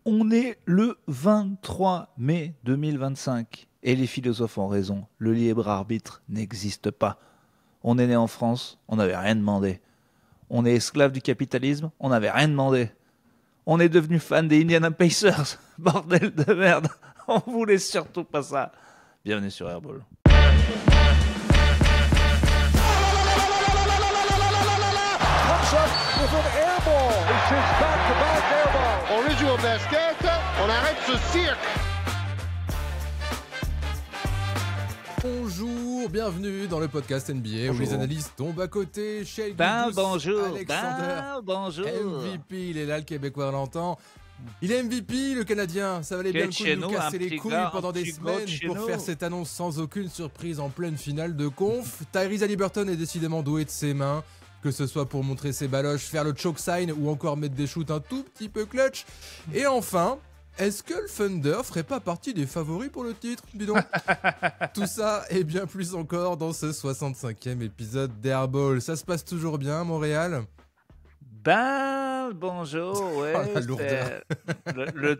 On est le 23 mai 2025 et les philosophes ont raison, le libre arbitre n'existe pas. On est né en France, on n'avait rien demandé. On est esclave du capitalisme, on n'avait rien demandé. On est devenu fan des Indiana Pacers, bordel de merde, on voulait surtout pas ça. Bienvenue sur Airball. Original basket, on arrête ce cirque. Bonjour, bienvenue dans le podcast NBA où les analystes tombent à côté. Shai Bonjour, Alexander, bonjour. MVP, il est là, le Québécois l'entend. Il est MVP, le Canadien. Ça valait bien le coup de nous casser les couilles pendant des semaines pour faire cette annonce sans aucune surprise en pleine finale de conf. Tyrese Haliburton est décidément doué de ses mains. Que ce soit pour montrer ses baloches, faire le choke sign ou encore mettre des shoots un tout petit peu clutch. Et enfin, est-ce que le Thunder ferait pas partie des favoris pour le titre, dis donc? Tout ça et bien plus encore dans ce 65e épisode d'Airball. Ça se passe toujours bien à Montréal? Bonjour, ouais. Oh, la lourdeur.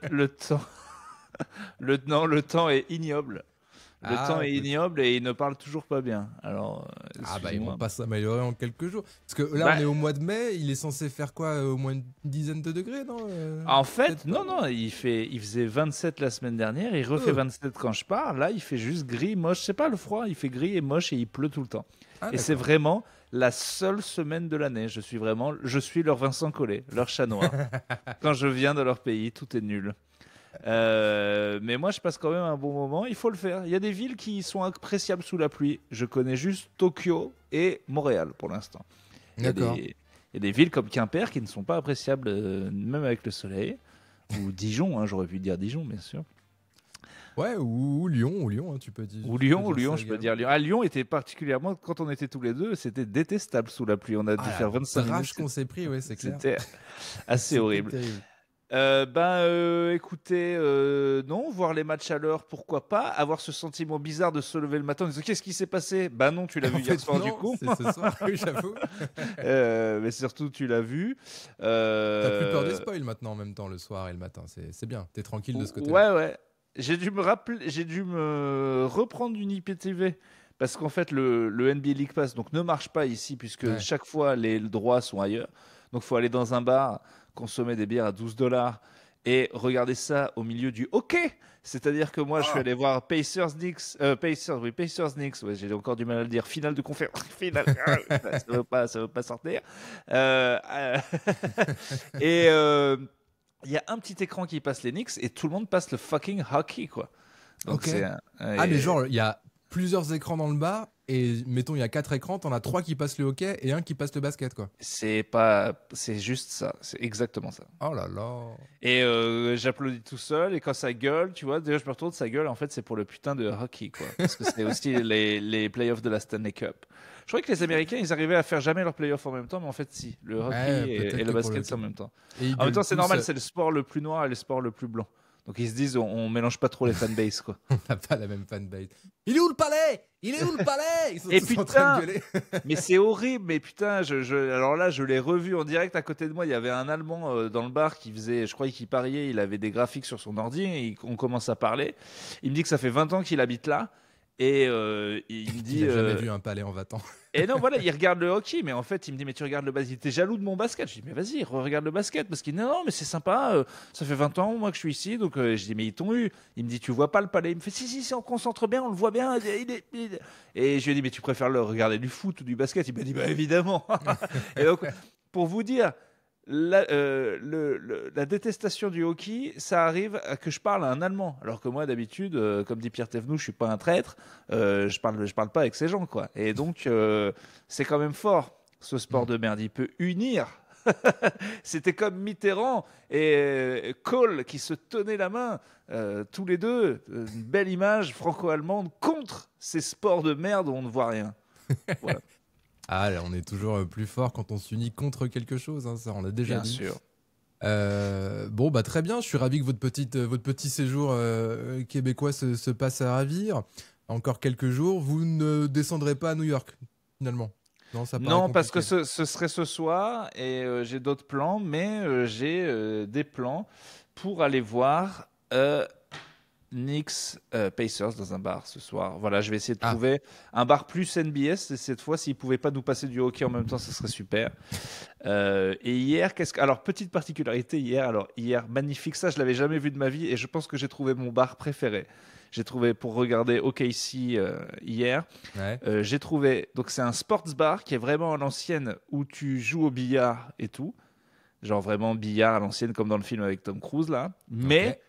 Le temps... le temps est ignoble. Le temps est ignoble et il ne parle toujours pas bien. Alors, ils vont pas s'améliorer en quelques jours. Parce que là, on est au mois de mai, il est censé faire quoi? Au moins une dizaine de degrés, non? En fait, non, il faisait 27 la semaine dernière, il refait 27 quand je pars. Là, il fait juste gris, moche. C'est pas le froid, il fait gris et moche et il pleut tout le temps. Et c'est vraiment la seule semaine de l'année. Je suis leur Vincent Collet, leur chat noir. Quand je viens de leur pays, tout est nul. Mais moi je passe quand même un bon moment, il faut le faire. Il y a des villes qui sont appréciables sous la pluie. Je connais juste Tokyo et Montréal pour l'instant. D'accord. Il y a des villes comme Quimper qui ne sont pas appréciables même avec le soleil. Ou Dijon, j'aurais pu dire Dijon bien sûr. Ouais, ou Lyon, hein, tu peux dire. Ou Lyon, je peux dire Lyon. À Lyon était particulièrement, quand on était tous les deux, c'était détestable sous la pluie. On a dû faire 25 minutes. Rage qu'on s'est pris, ouais, c'est clair. C'était assez horrible. Terrible. Écoutez, non, voir les matchs à l'heure, pourquoi pas. Avoir ce sentiment bizarre de se lever le matin en disant qu'est-ce qui s'est passé? Bah non, tu l'as vu hier soir du coup. C'est ce soir, oui, j'avoue. Mais surtout, tu l'as vu. T'as plus peur des spoils maintenant en même temps, le soir et le matin. C'est bien, t'es tranquille de ce côté-là. Ouais. J'ai dû me reprendre une IPTV. Parce qu'en fait, le NBA League Pass ne marche pas ici, puisque chaque fois, les droits sont ailleurs. Donc, il faut aller dans un bar, consommer des bières à $12 et regarder ça au milieu du hockey. C'est-à-dire que moi, je suis allé voir Pacers-Knicks. Ouais, j'ai encore du mal à le dire. Finale de conférence. Finale. Ça veut pas sortir. Et il y a un petit écran qui passe les Knicks et tout le monde passe le fucking hockey, quoi. Donc, mais genre, il y a plusieurs écrans dans le bar et mettons il y a 4 écrans, t'en as 3 qui passent le hockey et un qui passe le basket, quoi. C'est juste ça, c'est exactement ça. Oh là là. Et j'applaudis tout seul et quand ça gueule, tu vois, déjà je me retourne, ça gueule, en fait c'est pour le putain de hockey, quoi. Parce que c'est aussi les playoffs de la Stanley Cup. Je croyais que les Américains ils arrivaient à faire jamais leurs playoffs en même temps, mais en fait si, le hockey et le basket c'est en même temps. En même temps c'est normal, c'est le sport le plus noir et le sport le plus blanc. Donc ils se disent on mélange pas trop les fanbases, quoi. On n'a pas la même fanbase. Il est où le palais? Ils sont et tous putain, en train de gueuler. Mais c'est horrible, mais putain, alors là, je l'ai revu en direct à côté de moi. Il y avait un Allemand dans le bar qui faisait, je croyais qu'il pariait, il avait des graphiques sur son ordi et on commence à parler. Il me dit que ça fait 20 ans qu'il habite là et il me dit... Il n'a jamais vu un palais en 20 ans. Et non, voilà, il regarde le hockey, mais en fait, il me dit, mais tu regardes le basket, t'es jaloux de mon basket? Je dis, mais vas-y, regarde le basket, parce qu'il dit, non, mais c'est sympa, ça fait 20 ans, moi, que je suis ici, donc je dis, mais ils t'ont eu. Il me dit, tu vois pas le palais? Il me fait, si, on concentre bien, on le voit bien. Et je lui ai dit, mais tu préfères le regarder du foot ou du basket? Il m'a dit, bah évidemment. Et donc, pour vous dire, la détestation du hockey, ça arrive à que je parle à un Allemand, alors que moi d'habitude, comme dit Pierre Thévenoud, je suis pas un traître, je parle pas avec ces gens, quoi. Et donc c'est quand même fort ce sport de merde, il peut unir. C'était comme Mitterrand et Kohl qui se tenaient la main, tous les deux, une belle image franco-allemande contre ces sports de merde où on ne voit rien. Voilà. Ah, là, on est toujours plus fort quand on s'unit contre quelque chose, hein, ça on l'a déjà dit. Bien sûr. Bon, bah très bien, je suis ravi que votre petit séjour québécois se passe à ravir. Encore quelques jours, vous ne descendrez pas à New York, finalement? Non, parce que ce serait ce soir et j'ai d'autres plans, mais j'ai des plans pour aller voir Knicks Pacers dans un bar ce soir. Voilà, je vais essayer de trouver un bar plus NBS. Et cette fois, s'ils ne pouvaient pas nous passer du hockey en même temps, ça serait super. Et hier, alors, petite particularité hier, magnifique. Ça, je ne l'avais jamais vu de ma vie et je pense que j'ai trouvé mon bar préféré. J'ai trouvé pour regarder OKC hier. Ouais. J'ai trouvé, donc c'est un sports bar qui est vraiment à l'ancienne où tu joues au billard et tout. Genre vraiment billard à l'ancienne comme dans le film avec Tom Cruise là. Mais,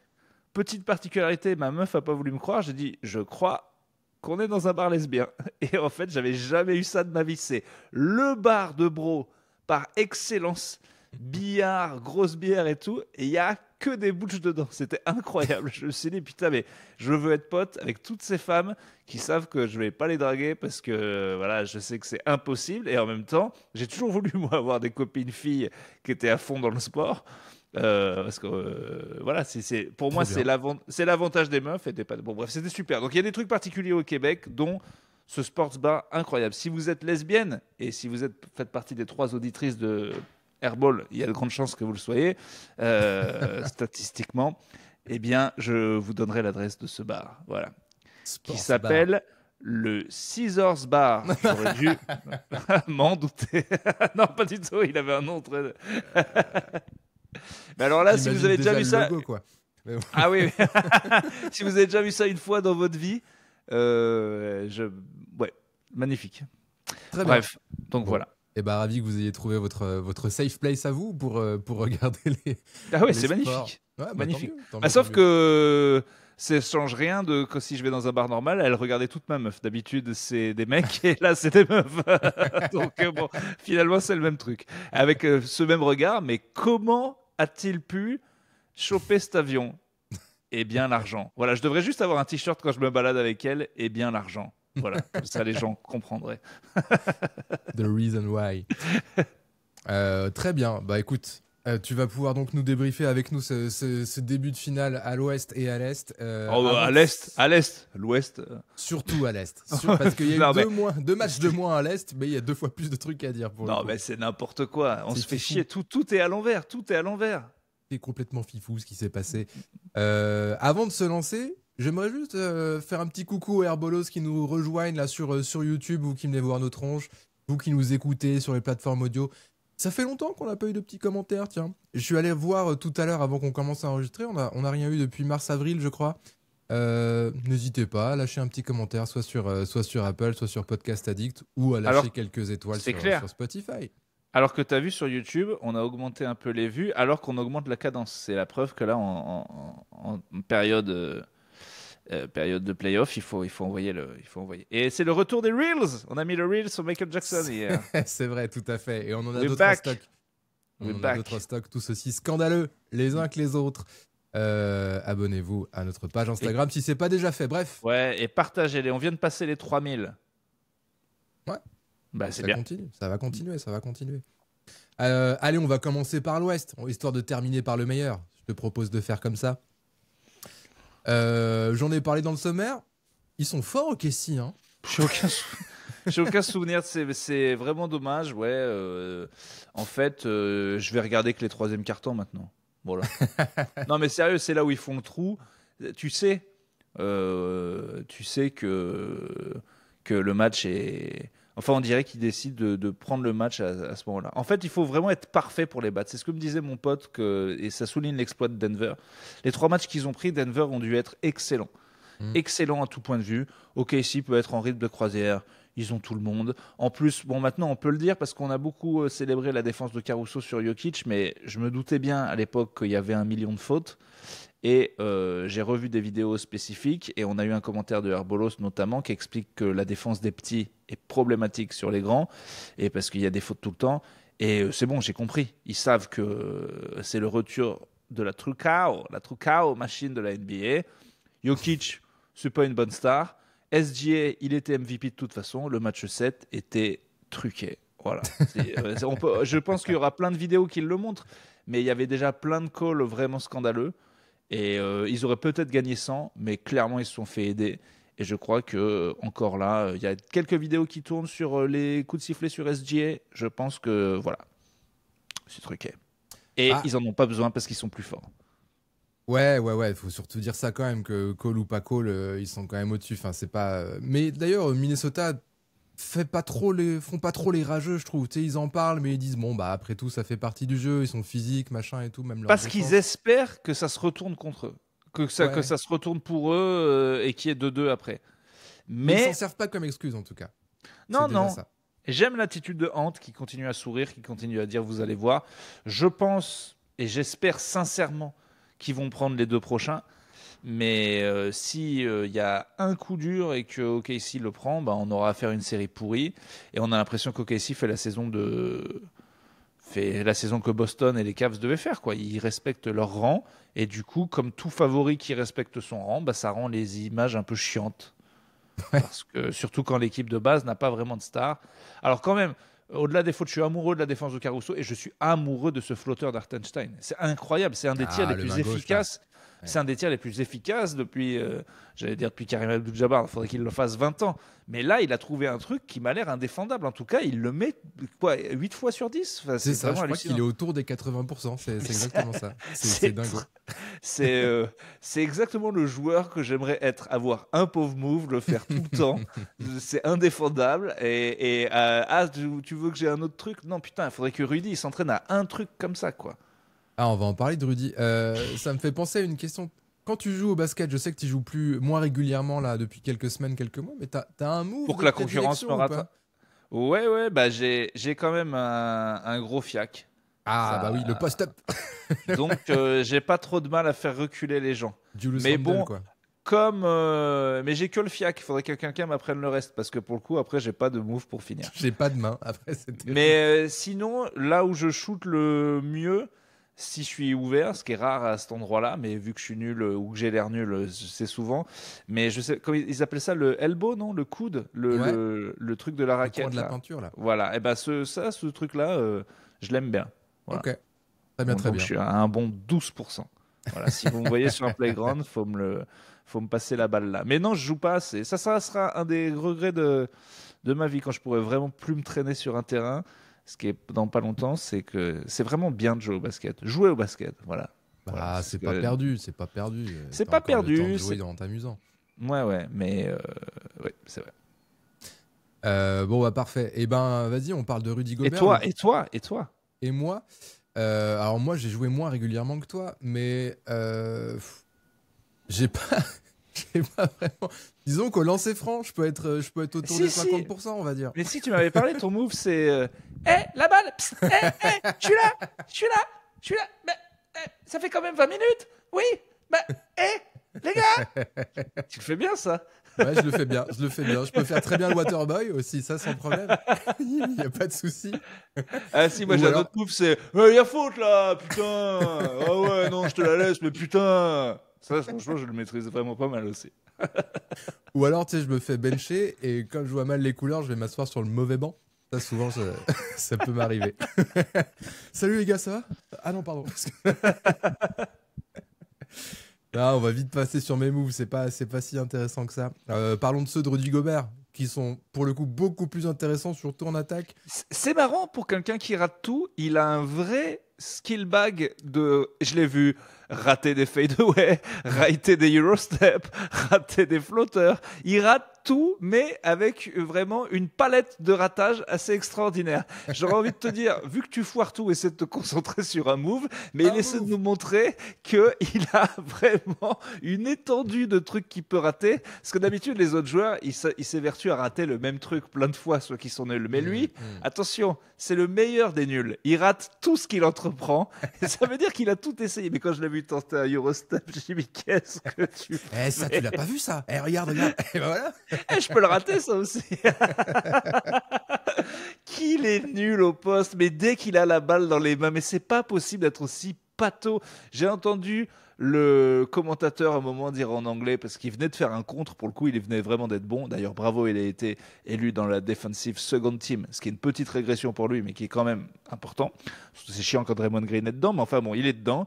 petite particularité, ma meuf n'a pas voulu me croire. J'ai dit, je crois qu'on est dans un bar lesbien. Et en fait, j'avais jamais eu ça de ma vie. C'est le bar de bro par excellence. Billard, grosse bière et tout. Et il y a que des bouches dedans. C'était incroyable. Je me suis dit, putain, mais je veux être pote avec toutes ces femmes qui savent que je vais pas les draguer parce que voilà, je sais que c'est impossible. Et en même temps, j'ai toujours voulu, moi, avoir des copines filles qui étaient à fond dans le sport. Parce que voilà, pour moi, c'est l'avantage des meufs. Et bon, bref, c'était super. Donc, il y a des trucs particuliers au Québec, dont ce sports bar incroyable. Si vous êtes lesbienne et si vous faites partie des 3 auditrices de Airball, il y a de grandes chances que vous le soyez, statistiquement, eh bien, je vous donnerai l'adresse de ce bar, voilà, qui s'appelle le Scissors Bar. J'aurais dû m'en douter. Non, pas du tout, il avait un nom très... Mais alors là, si vous avez déjà vu ça... Logo, quoi. Mais bon. Ah oui, si vous avez déjà vu ça une fois dans votre vie, ouais, magnifique. Très Bref, bien. Donc voilà. Et ravi que vous ayez trouvé votre safe place à vous pour regarder les. Ah ouais, les c'est sports. magnifique. Ouais, magnifique. Tant mieux, sauf que ça change rien que si je vais dans un bar normal, elle regardait toute ma meuf. D'habitude, c'est des mecs et là, c'est des meufs. Donc bon, finalement, c'est le même truc. Avec ce même regard, mais comment a-t-il pu choper cet avion ? Eh bien, l'argent. Voilà, je devrais juste avoir un t-shirt quand je me balade avec elle. Eh bien, l'argent. Voilà, comme ça les gens comprendraient. The reason why. Très bien. Écoute, tu vas pouvoir donc nous débriefer avec nous ce début de finale à l'ouest et à l'est. À l'est, l'ouest. Surtout à l'est. Parce qu'il y a eu 2 matchs de moins à l'est, mais il y a 2 fois plus de trucs à dire. Non, mais c'est n'importe quoi. On se fait chier. Tout est à l'envers. Tout est à l'envers. C'est complètement fifou ce qui s'est passé. Avant de se lancer, j'aimerais juste faire un petit coucou aux Herbolos qui nous rejoignent là sur YouTube, vous qui venez voir nos tronches, vous qui nous écoutez sur les plateformes audio. Ça fait longtemps qu'on n'a pas eu de petits commentaires, tiens. Je suis allé voir tout à l'heure avant qu'on commence à enregistrer, on a rien eu depuis mars-avril, je crois. N'hésitez pas à lâcher un petit commentaire, soit sur Apple, soit sur Podcast Addict, ou à lâcher quelques étoiles sur Spotify. Alors que tu as vu sur YouTube, on a augmenté un peu les vues, alors qu'on augmente la cadence. C'est la preuve que là, en période de playoff, il faut envoyer. Et c'est le retour des Reels. On a mis le Reels sur Michael Jackson hier. C'est vrai, tout à fait. Et on en a d'autres en stock. On a d'autres en stock, tous aussi scandaleux, les uns que les autres. Abonnez-vous à notre page Instagram si ce n'est pas déjà fait. Bref. Ouais, et partagez-les. On vient de passer les 3000. Ouais. C'est bien. Ça va continuer. Allez, on va commencer par l'Ouest, histoire de terminer par le meilleur. Je te propose de faire comme ça. J'en ai parlé dans le sommaire. Ils sont forts au Kessie, hein. J'ai aucun souvenir. C'est vraiment dommage. Ouais. En fait, je vais regarder que les 3e cartons maintenant. Voilà. Non, mais sérieux, c'est là où ils font le trou. Tu sais que le match est... Enfin, on dirait qu'ils décident de prendre le match à ce moment-là. En fait, il faut vraiment être parfait pour les battre. C'est ce que me disait mon pote, et ça souligne l'exploit de Denver. Les 3 matchs qu'ils ont pris, Denver ont dû être excellents. Excellents à tout point de vue. OKC peut être en rythme de croisière. Ils ont tout le monde. En plus, bon, maintenant, on peut le dire parce qu'on a beaucoup célébré la défense de Caruso sur Jokic, mais je me doutais bien à l'époque qu'il y avait 1 million de fautes. Et j'ai revu des vidéos spécifiques et on a eu un commentaire de Herbolos notamment qui explique que la défense des petits est problématique sur les grands et parce qu'il y a des fautes tout le temps. Et c'est bon, j'ai compris. Ils savent que c'est le retour de la Trucao machine de la NBA. Jokic, c'est pas une bonne star. SGA, il était MVP de toute façon. Le match 7 était truqué. Voilà. Je pense qu'il y aura plein de vidéos qui le montrent, mais il y avait déjà plein de calls vraiment scandaleux. Et ils auraient peut-être gagné 100, mais clairement, ils se sont fait aider. Et je crois que encore là, il y a quelques vidéos qui tournent sur les coups de sifflet sur SGA. Je pense que, voilà, c'est truqué. Et ils n'en ont pas besoin parce qu'ils sont plus forts. Ouais, il faut surtout dire ça quand même, que call ou pas call, ils sont quand même au-dessus. Enfin, c'est pas. Mais d'ailleurs, Minnesota font pas trop les rageux, je trouve. Tu sais, ils en parlent, mais ils disent bon, bah après tout, ça fait partie du jeu. Ils sont physiques, machin et tout, même leur Parce défense. qu'ils espèrent que ça se retourne contre eux, que ça se retourne pour eux et qu'il y ait 2-2 après. Mais ils s'en servent pas comme excuse en tout cas. Non. Ça. J'aime l'attitude de Ant qui continue à sourire, qui continue à dire vous allez voir. Je pense et j'espère sincèrement qu'ils vont prendre les 2 prochains. Mais si y a un coup dur et que OKC le prend, bah, on aura à faire une série pourrie. Et on a l'impression qu'OKC fait la saison que Boston et les Cavs devaient faire, quoi. Ils respectent leur rang. Et du coup, comme tout favori qui respecte son rang, bah, ça rend les images un peu chiantes. Ouais. Parce que, surtout quand l'équipe de base n'a pas vraiment de star. Alors quand même, au-delà des fautes, je suis amoureux de la défense de Caruso et je suis amoureux de ce flotteur d'Hartenstein. C'est incroyable, c'est un des tirs les plus efficaces. C'est un des tirs les plus efficaces depuis Karim Abdul-Jabbar. Il faudrait qu'il le fasse 20 ans. Mais là, il a trouvé un truc qui m'a l'air indéfendable. En tout cas, il le met 8 fois sur 10. Enfin, c'est ça, je crois qu'il est autour des 80%. C'est exactement ça. C'est dingue. C'est exactement le joueur que j'aimerais être. Avoir un pauvre move, le faire tout le temps. C'est indéfendable. Tu veux que j'ai un autre truc? Non, putain, il faudrait que Rudy s'entraîne à un truc comme ça, quoi. Ah, on va en parler de Rudy. Ça me fait penser à une question. Quand tu joues au basket, je sais que tu joues moins régulièrement là depuis quelques semaines, quelques mois, mais t'as un move pour que la concurrence me rate. Ouais, bah j'ai quand même un gros fiac. Ah bah oui, le post-up. Donc j'ai pas trop de mal à faire reculer les gens. Mais bon, quoi. Mais j'ai que le fiac. Il faudrait que quelqu'un m'apprenne le reste parce que pour le coup après j'ai pas de move pour finir. J'ai pas de main après. Mais sinon là où je shoot le mieux. Si je suis ouvert, ce qui est rare à cet endroit-là, mais vu que je suis nul ou que j'ai l'air nul, c'est souvent. Mais je sais, comment ils appellent ça, le elbow, non? Le coude, le truc de la raquette. Le coin de la peinture, là. Voilà, et ben ce truc-là, je l'aime bien. Voilà. Ok, très bien. Je suis à un bon 12%. Voilà, si vous me voyez sur un playground, faut me passer la balle là. Mais non, je joue pas assez. Ça sera un des regrets de ma vie quand je pourrais vraiment plus me traîner sur un terrain. Ce qui est dans pas longtemps, c'est que c'est vraiment bien de jouer au basket. Jouer au basket, voilà. C'est pas perdu, c'est pas perdu. C'est pas perdu. Le temps de jouer en t'amusant. Ouais, mais c'est vrai. Bon, bah parfait. Eh ben, vas-y, on parle de Rudy Gobert. Et toi Et moi alors moi, j'ai joué moins régulièrement que toi, mais j'ai pas vraiment. Disons qu'au lancer franc, je peux être autour de 50%, on va dire. Mais si tu m'avais parlé, ton move, c'est la balle, je suis là. Ça fait quand même 20 minutes. Oui, les gars, tu le fais bien ça. Ouais, je le fais bien. Je peux faire très bien le Waterboy aussi, ça sans problème. Il n'y a pas de souci. Ah si, moi j'ai un autre move, c'est il y a faute là, putain. Ah ouais, non, je te la laisse, mais putain. Ça, franchement, je le maîtrise vraiment pas mal aussi. Ou alors, tu sais, je me fais bencher et quand je vois mal les couleurs, je vais m'asseoir sur le mauvais banc. Ça, souvent, ça peut m'arriver. Salut les gars, ça va? Ah non, pardon. On va vite passer sur mes moves, c'est pas si intéressant que ça. Parlons de ceux de Rudy Gobert, qui sont pour le coup beaucoup plus intéressants, surtout en attaque. C'est marrant pour quelqu'un qui rate tout, il a un vrai skill bag de... Je l'ai vu rater des fadeaway, rater des Eurostep, rater des flotteurs. Il rate tout, mais avec vraiment une palette de ratage assez extraordinaire. J'aurais envie de te dire, vu que tu foires tout, essaie de te concentrer sur un move, mais il essaie de nous montrer qu'il a vraiment une étendue de trucs qu'il peut rater. Parce que d'habitude, les autres joueurs, ils s'évertuent à rater le même truc plein de fois, ceux qui sont nuls. Mais lui, attention, c'est le meilleur des nuls. Il rate tout ce qu'il entreprend. Et ça veut dire qu'il a tout essayé. Mais quand je l'ai vu tenter un Eurostep, j'ai dit, mais qu'est-ce que tu fais? Ça, tu l'as pas vu ça? Regarde. Et ben voilà. Je peux le rater, ça aussi. Qu'il est nul au poste, mais dès qu'il a la balle dans les mains, mais c'est pas possible d'être aussi pâteau. J'ai entendu le commentateur à un moment dire en anglais, parce qu'il venait de faire un contre, pour le coup il venait vraiment d'être bon, d'ailleurs bravo, il a été élu dans la defensive second team, ce qui est une petite régression pour lui mais qui est quand même important. C'est chiant quand Draymond Green est dedans, mais enfin bon, il est dedans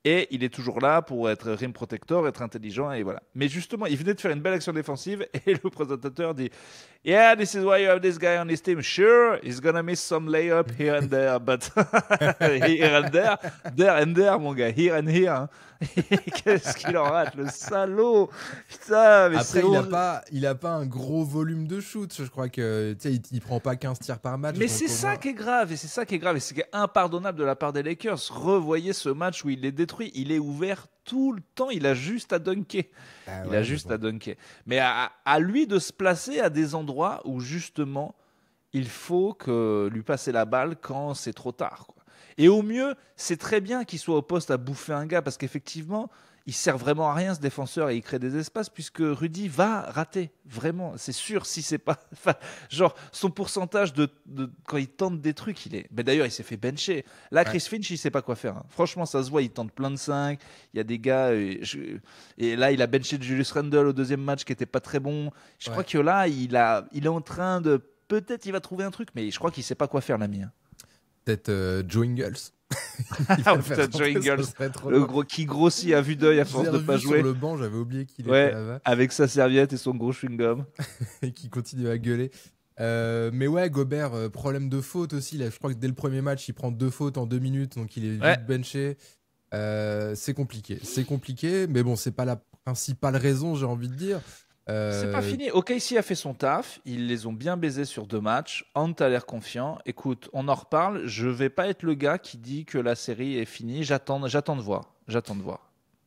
Et il est toujours là pour être rim protector, être intelligent, et voilà. Mais justement, il venait de faire une belle action défensive, et le présentateur dit « Yeah, this is why you have this guy on this team. Sure, he's gonna miss some layup here and there, but here and there, mon gars, here and here. Hein. » Qu'est-ce qu'il en rate, le salaud. Putain, mais après, il a pas un gros volume de shoot. Je crois que il prend pas 15 tirs par match. Mais c'est ça qui est grave, et c'est ça qui est grave, et c'est impardonnable de la part des Lakers. Revoyez ce match où il est détruit. Il est ouvert tout le temps. Il a juste à dunker. À dunker. Mais à lui de se placer à des endroits où justement il faut que lui passer la balle quand c'est trop tard, quoi. Et au mieux, c'est très bien qu'il soit au poste à bouffer un gars parce qu'effectivement, il sert vraiment à rien ce défenseur et il crée des espaces puisque Rudy va rater. Vraiment, c'est sûr si c'est pas... Enfin, genre, son pourcentage de quand il tente des trucs, il est... Ben d'ailleurs, il s'est fait bencher. Là, Chris Finch, il sait pas quoi faire. Hein. Franchement, ça se voit, il tente plein de 5. Il y a des gars... Et là, il a benché Julius Randle au deuxième match qui était pas très bon. Je crois que là, il est en train de... Peut-être il va trouver un truc, mais je crois qu'il sait pas quoi faire, l'ami. Hein. Peut-être Joe Ingles. Peut-être Joe Ingles, le gros qui grossit à vue d'œil à force de pas jouer. Sur le banc, j'avais oublié qu'il était là-bas. Avec sa serviette et son gros chewing-gum. Et qui continue à gueuler. Mais ouais, Gobert, problème de faute aussi. Là, je crois que dès le premier match, il prend 2 fautes en 2 minutes, donc il est vite benché. C'est compliqué, mais bon, c'est pas la principale raison, j'ai envie de dire. C'est pas fini. OKC a fait son taf. Ils les ont bien baisés sur 2 matchs. Ant a l'air confiant. Écoute, on en reparle. Je vais pas être le gars qui dit que la série est finie. J'attends de voir.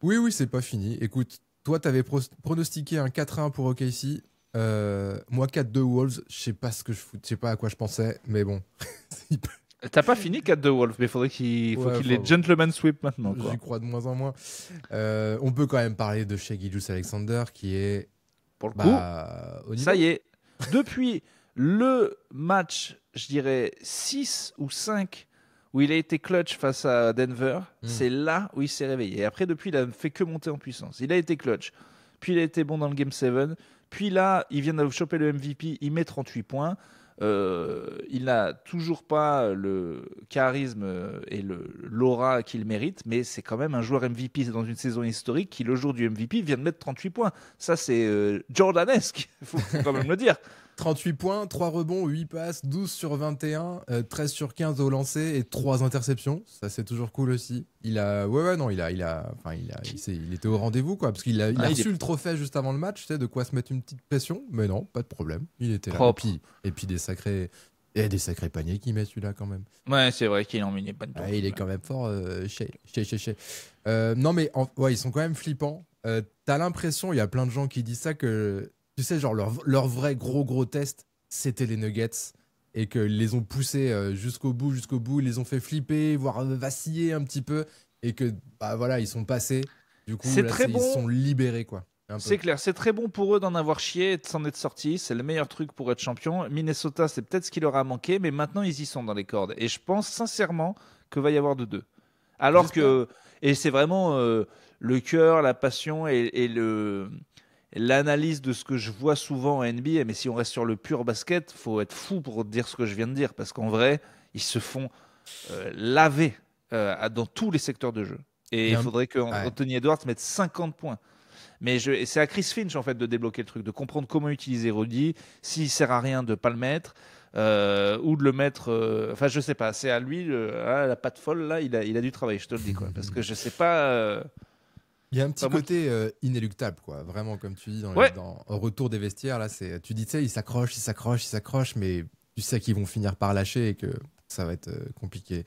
Oui, c'est pas fini. Écoute, toi, t'avais pronostiqué un 4-1 pour OKC. Moi, 4-2 Wolves. Je sais pas je sais pas à quoi je pensais, mais bon. T'as pas fini 4-2 Wolves, mais il faudrait qu'il les gentlemen sweep maintenant. J'y crois de moins en moins. On peut quand même parler de Shai Gilgeous-Alexander qui est... Pour le coup, ça y est. Depuis le match, je dirais 6 ou 5, où il a été clutch face à Denver, c'est là où il s'est réveillé. Et après, depuis, il a fait que monter en puissance. Il a été clutch. Puis il a été bon dans le Game 7. Puis là, il vient de choper le MVP. Il met 38 points. Il n'a toujours pas le charisme et l'aura qu'il mérite, mais c'est quand même un joueur MVP dans une saison historique qui, le jour du MVP, vient de mettre 38 points. Ça, c'est jordanesque, il faut quand même le dire. 38 points, 3 rebonds, 8 passes, 12 sur 21, 13 sur 15 au lancer et 3 interceptions. Ça, c'est toujours cool aussi. Il était au rendez-vous, quoi, parce qu'il a reçu le trophée juste avant le match, tu sais, de quoi se mettre une petite pression. Mais non, pas de problème. Il était là. Et puis des sacrés paniers qu'il met, celui-là, quand même. Ouais, c'est vrai qu'il en met pas de temps. Il est quand même fort, Shai. Non, mais ils sont quand même flippants. T'as l'impression, il y a plein de gens qui disent ça, que tu sais, genre leur vrai gros test, c'était les Nuggets, et qu'ils les ont poussés jusqu'au bout, ils les ont fait flipper, voire vaciller un petit peu, et que voilà, ils sont passés. Du coup, là, ils sont libérés, quoi. C'est clair, c'est très bon pour eux d'en avoir chié et de s'en être sortis. C'est le meilleur truc pour être champion. Minnesota, c'est peut-être ce qui leur a manqué, mais maintenant ils y sont dans les cordes. Et je pense sincèrement qu'il va y avoir de 2. Alors que, et c'est vraiment le cœur, la passion et l'analyse de ce que je vois souvent en NBA. Mais si on reste sur le pur basket, faut être fou pour dire ce que je viens de dire, parce qu'en vrai, ils se font laver dans tous les secteurs de jeu. Et il faudrait qu'Anthony Edwards mette 50 points. Mais c'est à Chris Finch en fait de débloquer le truc, de comprendre comment utiliser Rudy, s'il sert à rien de pas le mettre ou de le mettre. Enfin, je sais pas. C'est à lui la patte folle là. Il a du travail, je te le dis, quoi, parce que je sais pas. Il y a un petit côté inéluctable, quoi. Vraiment, comme tu dis au retour des vestiaires là, tu dis, tu sais, ils s'accrochent, mais tu sais qu'ils vont finir par lâcher et que ça va être compliqué.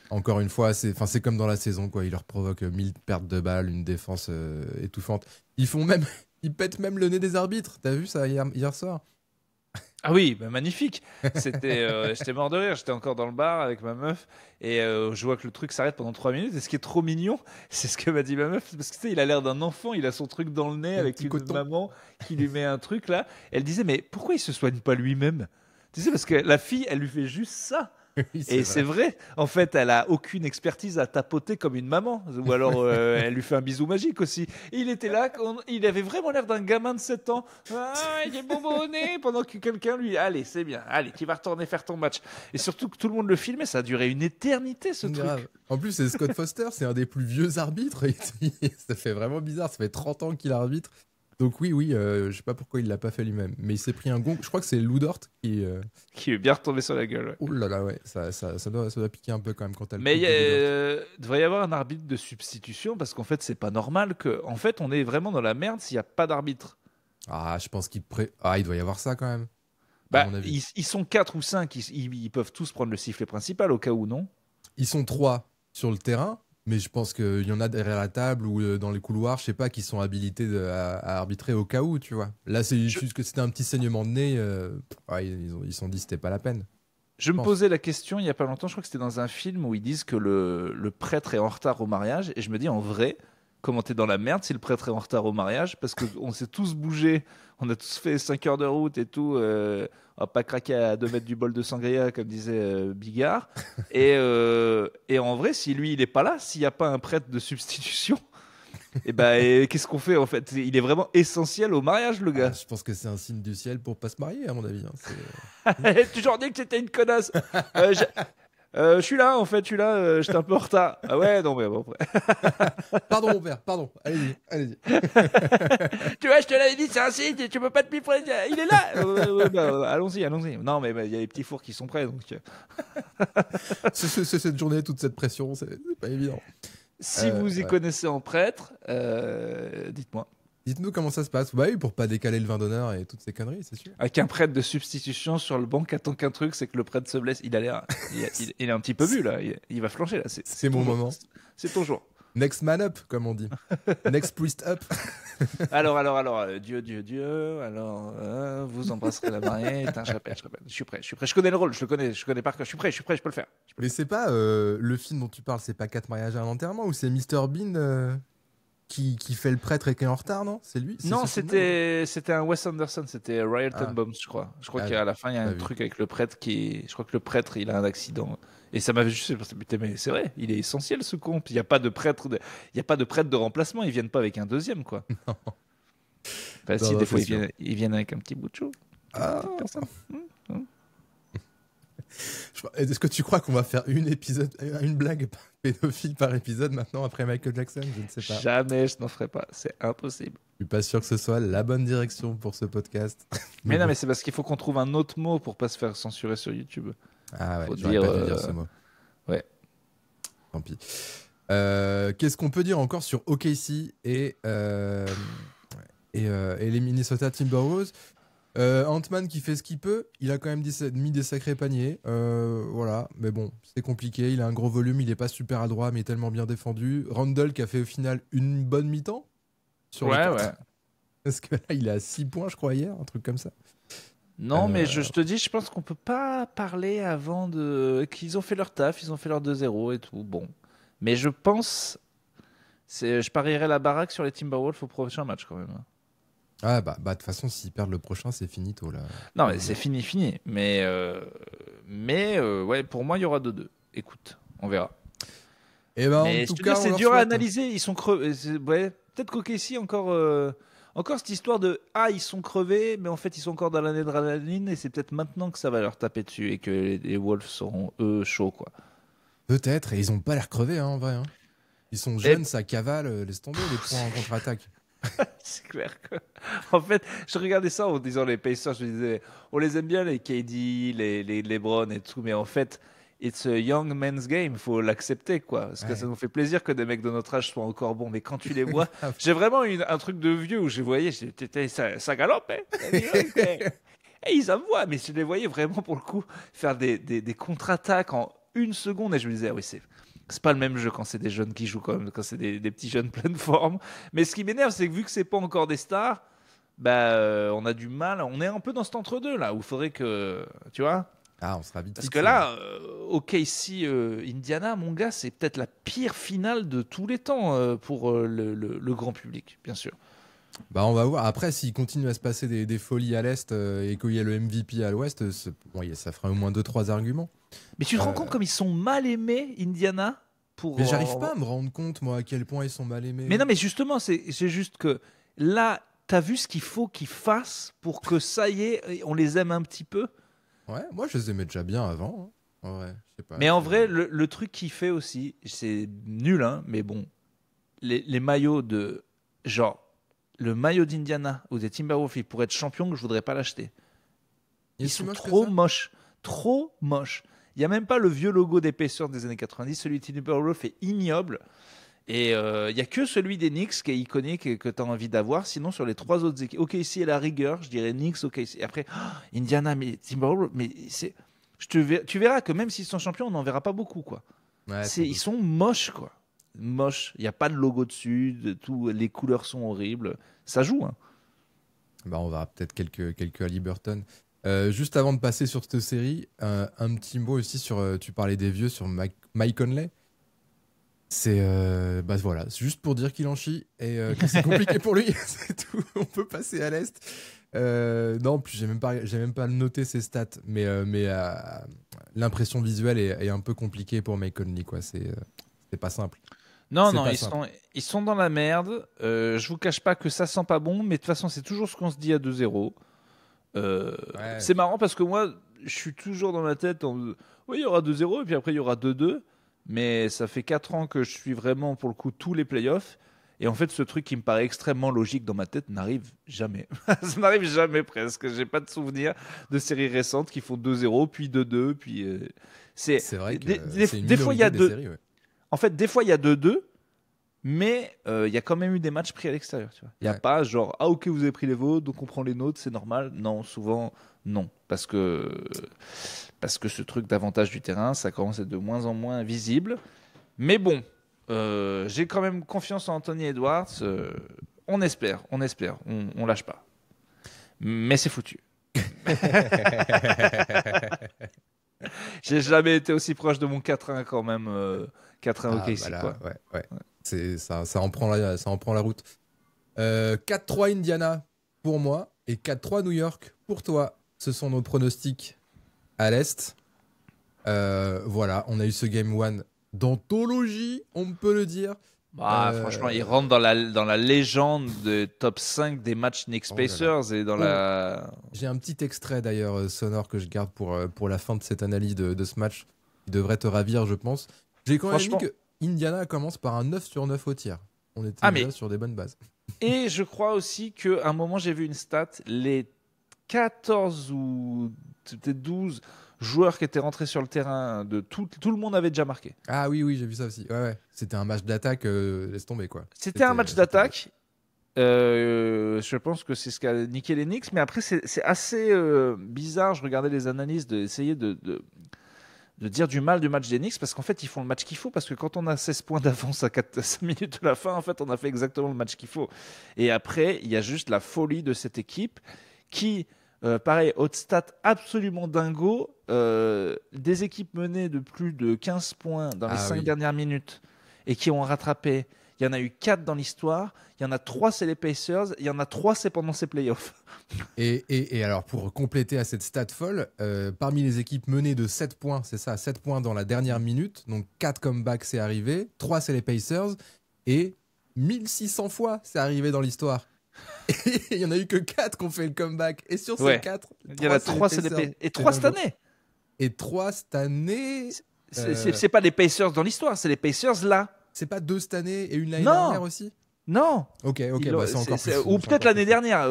Encore une fois, c'est comme dans la saison, quoi. Il leur provoque 1000 pertes de balles, une défense étouffante. Ils pètent même le nez des arbitres. T'as vu ça hier soir? Ah oui, magnifique. J'étais mort de rire. J'étais encore dans le bar avec ma meuf et je vois que le truc s'arrête pendant 3 minutes. Et ce qui est trop mignon, c'est ce que m'a dit ma meuf, parce que tu sais, il a l'air d'un enfant. Il a son truc dans le nez avec une maman qui lui met un truc là. Elle disait, mais pourquoi il se soigne pas lui-même? Tu sais, parce que la fille, elle lui fait juste ça. Et c'est vrai. En fait, elle a aucune expertise à tapoter comme une maman. Ou alors, elle lui fait un bisou magique aussi. Et il était là, il avait vraiment l'air d'un gamin de 7 ans. Ah, il est bonbonné. Pendant que quelqu'un lui, allez, c'est bien. Allez, tu vas retourner faire ton match. Et surtout que tout le monde le filmait. Ça a duré une éternité, ce truc. En plus, c'est Scott Foster. C'est un des plus vieux arbitres. Ça fait vraiment bizarre. Ça fait 30 ans qu'il arbitre. Donc oui, je sais pas pourquoi il l'a pas fait lui-même, mais il s'est pris un gong. Je crois que c'est Lou Dort qui est bien retombé sur la gueule. Ouais. Oh là là, ouais, ça doit piquer un peu quand même quand elle. Mais il devrait y avoir un arbitre de substitution parce qu'en fait c'est pas normal en fait on est vraiment dans la merde s'il y a pas d'arbitre. Ah, je pense il doit y avoir ça quand même. Bah, ils sont 4 ou 5, ils peuvent tous prendre le sifflet principal au cas où non. Ils sont 3 sur le terrain. Mais je pense qu'il y en a derrière la table ou dans les couloirs, je sais pas, qui sont habilités à arbitrer au cas où, tu vois. Là, c'est juste que c'était un petit saignement de nez. Ils se sont dit que c'était pas la peine. Je me posais la question il y a pas longtemps, je crois que c'était dans un film où ils disent que le prêtre est en retard au mariage. Et je me dis, en vrai, comment t'es dans la merde si le prêtre est en retard au mariage? Parce qu'on s'est tous bougés, on a tous fait 5 heures de route et tout. On va pas craquer à 2 mètres du bol de sangria, comme disait Bigard. Et en vrai, si lui, il est pas là, s'il n'y a pas un prêtre de substitution, qu'est-ce qu'on fait en fait? Il est vraiment essentiel au mariage, le gars. Je pense que c'est un signe du ciel pour pas se marier, à mon avis. Toujours dit que c'était une connasse. Je suis là, en fait, j'étais un peu en retard. Ah ouais, non, mais bon. Pardon, mon père, pardon. Allez-y. Tu vois, je te l'avais dit, c'est un site, tu peux pas te piffrer. Il est là. Allons-y. Non, mais il y a les petits fours qui sont prêts. Donc... c'est cette journée, toute cette pression, c'est pas évident. Si vous y connaissez en prêtre, dites-moi. Dites-nous comment ça se passe. Bah oui, pour pas décaler le vin d'honneur et toutes ces conneries, c'est sûr. Avec un prêtre de substitution sur le banc qui attend qu'un truc, c'est que le prêtre se blesse. Il est un petit peu bu là. Il va flancher là. C'est mon moment. C'est ton jour. Next man up, comme on dit. Next priest up. Alors, Dieu. Alors, vous embrasserez la mariée. Je répète. Je suis prêt. Je connais le rôle. Je connais par cœur. Je suis prêt. Je peux le faire. Mais c'est pas le film dont tu parles. C'est pas 4 mariages à un enterrement ou c'est Mr Bean qui fait le prêtre et qui est en retard, non? C'est lui? Non, c'était un Wes Anderson, c'était Royal Tenenbaums, je crois. Je crois qu'à la fin, il y a un truc avec le prêtre je crois que le prêtre, il a un accident. Et ça m'avait juste putain, mais c'est vrai, il est essentiel ce con. Il n'y a pas de prêtre de remplacement, ils viennent pas avec un deuxième, quoi. Non. Enfin, si, des fois, ils viennent avec un petit bout de chou. Est-ce que tu crois qu'on va faire une blague pédophile par épisode maintenant après Michael Jackson? Je ne sais pas. Jamais je n'en ferai pas, c'est impossible. Je suis pas sûr que ce soit la bonne direction pour ce podcast. Mais non, mais c'est parce qu'il faut qu'on trouve un autre mot pour pas se faire censurer sur YouTube. Ah ouais, j'aurais pas dû dire ce mot. Ouais. Tant pis. Qu'est-ce qu'on peut dire encore sur OKC et les Minnesota Timberwolves? Ant-Man qui fait ce qu'il peut, il a quand même mis des sacrés paniers, voilà, mais bon, c'est compliqué, il a un gros volume, il est pas super adroit, mais tellement bien défendu. Randle qui a fait au final une bonne mi-temps sur les 4. Ouais. Parce que là, il est à 6 points, je crois, hier, un truc comme ça. Non, mais je te dis, je pense qu'on peut pas parler avant qu'ils ont fait leur taf, ils ont fait leur 2-0 et tout, bon. Mais je pense, je parierais la baraque sur les Timberwolves au prochain match quand même. Ah bah de toute façon s'ils perdent le prochain c'est finito là. Non mais c'est fini. Mais ouais pour moi il y aura 2-2. Écoute, on verra. Et ben en tout cas c'est dur à analyser. Ils sont crevés. Ouais, peut-être qu'OKC encore cette histoire de ils sont crevés mais en fait ils sont encore dans l'adrénaline et c'est peut-être maintenant que ça va leur taper dessus et que les Wolves seront eux chauds quoi. Peut-être et ils ont pas l'air crevés en vrai. Hein. Ils sont jeunes, ça cavale, laisse tomber les points en contre-attaque. C'est clair que... En fait, je regardais ça en disant les Pacers, je me disais, on les aime bien les KD, les LeBron et tout, mais en fait, it's a young man's game, faut l'accepter quoi, parce que ça nous fait plaisir que des mecs de notre âge soient encore bons, mais quand tu les vois, j'ai vraiment un truc de vieux où je voyais, ça galope, hein. Et ils envoient, mais je les voyais vraiment pour le coup faire des contre-attaques en 1 seconde et je me disais, oui c'est pas le même jeu quand c'est des jeunes qui jouent quand c'est des petits jeunes pleine forme. Mais ce qui m'énerve, c'est que vu que c'est pas encore des stars, on a du mal. On est un peu dans cet entre-deux là où il faudrait que, tu vois. On sera vite. Parce que là, OKC Indiana, mon gars, c'est peut-être la pire finale de tous les temps pour le grand public, bien sûr. Bah on va voir. Après, s'il continue à se passer des folies à l'Est et qu'il y a le MVP à l'Ouest, ça fera au moins 2-3 arguments. Mais tu te rends compte comme ils sont mal aimés, Indiana Mais j'arrive pas à me rendre compte, moi, à quel point ils sont mal aimés. Mais non, mais justement, c'est juste que là, t'as vu ce qu'il faut qu'ils fassent pour que ça y est, on les aime un petit peu. Ouais, moi je les aimais déjà bien avant. Hein. En vrai, je sais pas. Mais en vrai, le truc qu'il fait aussi, c'est nul, hein, mais bon, les maillots de genre le maillot d'Indiana ou des Timberwolves pour être champion, je voudrais pas l'acheter. Ils sont trop moches, trop moches. Il n'y a même pas le vieux logo des Pacers des années 90. Celui de Timberwolves est ignoble. Et il n'y a que celui des Knicks qui est iconique et que tu as envie d'avoir. Sinon, sur les trois autres équipes, OKC est la rigueur, je dirais Knicks, OKC. Et après, Indiana, mais Timberwolves, mais tu verras que même s'ils sont champions, on n'en verra pas beaucoup, quoi. Ouais, ils sont moches, quoi. Moches. Il n'y a pas de logo dessus. Les couleurs sont horribles. Ça joue, hein. Bah, on verra peut-être quelques Haliburton. Juste avant de passer sur cette série, un petit mot aussi sur. Tu parlais des vieux sur Mike Conley. C'est voilà, c'est juste pour dire qu'il en chie et que c'est compliqué pour lui. C'est tout. On peut passer à l'Est. Non, plus j'ai même pas noté ses stats, mais l'impression visuelle est un peu compliquée pour Mike Conley, quoi. C'est pas simple. Non, ils sont dans la merde. Je vous cache pas que ça sent pas bon, mais de toute façon, c'est toujours ce qu'on se dit à 2-0. Ouais. C'est marrant parce que moi, je suis toujours dans ma tête oui, il y aura 2-0 et puis après, il y aura 2-2. Mais ça fait 4 ans que je suis vraiment, pour le coup, tous les playoffs. Et en fait, ce truc qui me paraît extrêmement logique dans ma tête n'arrive jamais. Ça n'arrive jamais presque. J'ai pas de souvenir de séries récentes qui font 2-0, puis 2-2, puis... C'est vrai que des fois, il y a 2... séries, ouais. En fait, des fois, il y a 2-2, mais il y a quand même eu des matchs pris à l'extérieur. Il n'y a pas genre, ah ok, vous avez pris les vôtres, donc on prend les nôtres, c'est normal. Non, souvent, non. Parce que ce truc d'avantage du terrain, ça commence à être de moins en moins visible. Mais bon, j'ai quand même confiance en Anthony Edwards. On espère, on lâche pas. Mais c'est foutu. J'ai jamais été aussi proche de mon 4-1 quand même. 4-1 OKC, voilà, quoi. Ouais. Ça en prend la route. 4-3 Indiana pour moi et 4-3 New York pour toi. Ce sont nos pronostics à l'Est. Voilà, on a eu ce Game 1 d'anthologie, on peut le dire. Franchement, il rentre dans la légende de top 5 des matchs Knicks Pacers et dans la... J'ai un petit extrait d'ailleurs sonore que je garde pour la fin de cette analyse de ce match. Il devrait te ravir, je pense. J'ai quand même dit que Indiana commence par un 9 sur 9 au tir. On était déjà sur des bonnes bases. Et je crois aussi qu'à un moment, j'ai vu une stat, les 14 ou peut-être 12 joueurs qui étaient rentrés sur le terrain, tout le monde avait déjà marqué. Ah oui, j'ai vu ça aussi. Ouais. C'était un match d'attaque, laisse tomber, quoi. C'était un match d'attaque. Je pense que c'est ce qu'a niqué les Knicks, mais après, c'est assez bizarre. Je regardais les analyses d'essayer de dire du mal du match des Knicks, parce qu'en fait, ils font le match qu'il faut, parce que quand on a 16 points d'avance à 5 minutes de la fin, en fait, on a fait exactement le match qu'il faut. Et après, il y a juste la folie de cette équipe qui... pareil, haute stat absolument dingo. Des équipes menées de plus de 15 points dans les 5 dernières minutes et qui ont rattrapé. Il y en a eu 4 dans l'histoire. Il y en a 3, c'est les Pacers. Il y en a 3, c'est pendant ces playoffs. Et alors, pour compléter à cette stat folle, parmi les équipes menées de 7 points, c'est ça, 7 points dans la dernière minute. Donc 4 comebacks, c'est arrivé. 3, c'est les Pacers. Et 1600 fois, c'est arrivé dans l'histoire. Il n'y en a eu que 4 qui ont fait le comeback. Et sur ces 4, il y en a 3, c'est les Pacers. Et 3 cette année. Et 3 cette année. C'est pas les Pacers dans l'histoire, c'est les Pacers là. C'est pas 2 cette année et une l'année dernière aussi? Non. Ok, c'est encore plus fou, ou peut-être l'année dernière,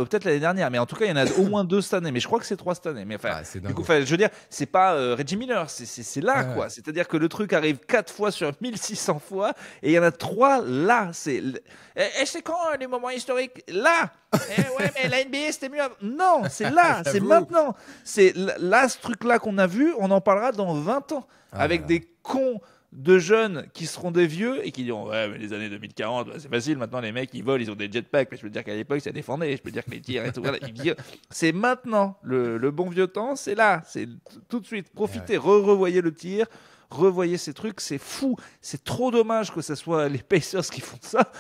mais en tout cas il y en a au moins 2 cette année, mais je crois que c'est 3 cette année. Mais enfin, du coup, je veux dire, c'est pas Reggie Miller, c'est là quoi. C'est-à-dire que le truc arrive 4 fois sur 1600 fois et il y en a 3 là. C'est quand les moments historiques là? Ouais, mais la NBA c'était mieux. Non, c'est là, c'est maintenant. C'est là ce truc là qu'on a vu, on en parlera dans 20 ans avec des cons de jeunes qui seront des vieux et qui diront ouais mais les années 2040 c'est facile, maintenant les mecs ils volent, ils ont des jetpacks, mais je peux te dire qu'à l'époque ça défendait, je peux te dire que les tirs et tout, voilà, c'est maintenant le bon vieux temps, c'est là, c'est tout de suite, profitez, revoyez le tir, revoyez ces trucs, c'est fou. C'est trop dommage que ce soit les Pacers qui font ça.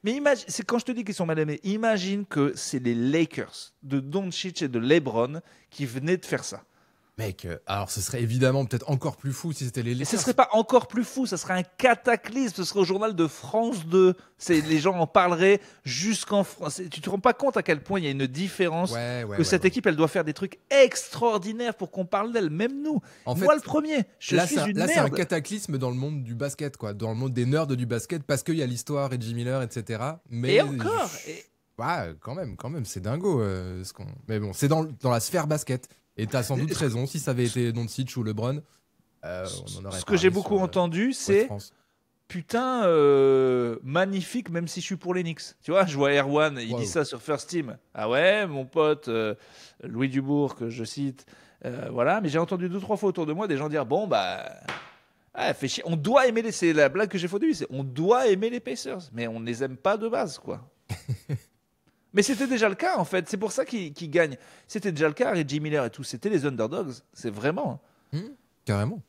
Mais imagine, c'est quand je te dis qu'ils sont mal aimés, imagine que c'est les Lakers de Doncic et de LeBron qui venaient de faire ça. Mec, alors ce serait évidemment peut-être encore plus fou si c'était les Lakers. Ce serait pas encore plus fou, ça serait un cataclysme, ce serait au journal de France 2. Les gens en parleraient jusqu'en France. Tu te rends pas compte à quel point il y a une différence cette équipe, elle doit faire des trucs extraordinaires pour qu'on parle d'elle, même nous. Moi le premier, je suis une merde. Là c'est un cataclysme dans le monde du basket, quoi, dans le monde des nerds du basket, parce qu'il y a l'histoire Reggie Miller, etc. Mais et encore ouais, quand même, c'est dingo. Mais bon, c'est dans la sphère basket. Et t'as sans doute raison, si ça avait été Doncic ou LeBron, on en aurait. Ce que j'ai beaucoup entendu, c'est putain, magnifique, même si je suis pour les Knicks. Tu vois, je vois Erwan, il dit ça sur First Team. Ah ouais, mon pote Louis Dubourg, que je cite, voilà. Mais j'ai entendu 2-3 fois autour de moi des gens dire bon fait chier. On doit aimer c'est la blague que j'ai faite de lui, c'est on doit aimer les Pacers, mais on ne les aime pas de base, quoi. Mais c'était déjà le cas, en fait. C'est pour ça qu'ils gagnent. C'était déjà le cas, Reggie Miller et tout. C'était les underdogs. C'est vraiment. Carrément.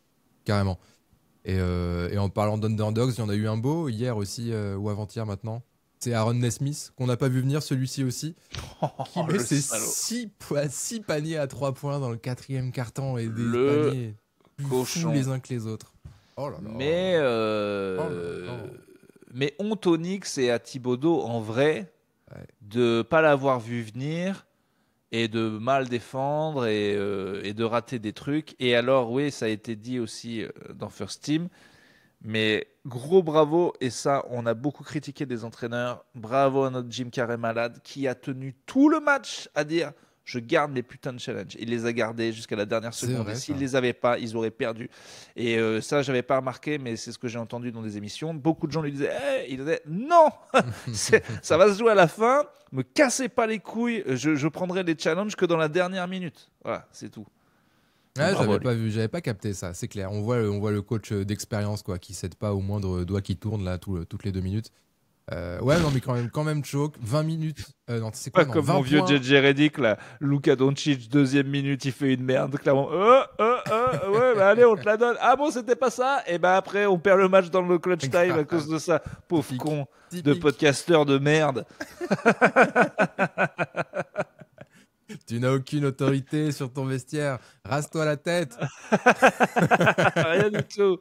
Et en parlant d'underdogs, il y en a eu un beau hier aussi, ou avant-hier maintenant. C'est Aaron Nesmith, qu'on n'a pas vu venir, celui-ci aussi. Qui met ses 6 paniers à 3 points dans le 4e quart-temps et des paniers plus fous les uns que les autres. Oh là là. Mais honte aux Knicks et à Thibodeau, en vrai... de pas l'avoir vu venir et de mal défendre et de rater des trucs. Et alors, oui, ça a été dit aussi dans First Team, mais gros bravo, et ça, on a beaucoup critiqué des entraîneurs. Bravo à notre Jim Carrey malade qui a tenu tout le match à dire je garde les putains de challenges. Il les a gardés jusqu'à la dernière seconde. Et s'ils les avaient pas, ils auraient perdu. Et ça, j'avais pas remarqué, mais c'est ce que j'ai entendu dans des émissions. Beaucoup de gens lui disaient il disait non, ça va se jouer à la fin. Me cassez pas les couilles. Je prendrai les challenges que dans la dernière minute. Voilà, c'est tout. Ouais, j'avais pas capté ça, c'est clair. On voit le coach d'expérience, quoi, qui cède pas au moindre doigt qui tourne là toutes les 2 minutes. Ouais, non, mais quand même choke. 20 minutes. Non, c'est quoi, pas comme mon vieux JJ Redick là. Luka Doncic, 2e minute, il fait une merde, clairement. Ouais, bah allez, on te la donne. Ah bon, c'était pas ça. Et bah après, on perd le match dans le clutch time à cause de ça. Pauvre con de podcasteur de merde. Tu n'as aucune autorité sur ton vestiaire. Rase-toi la tête. Rien du tout.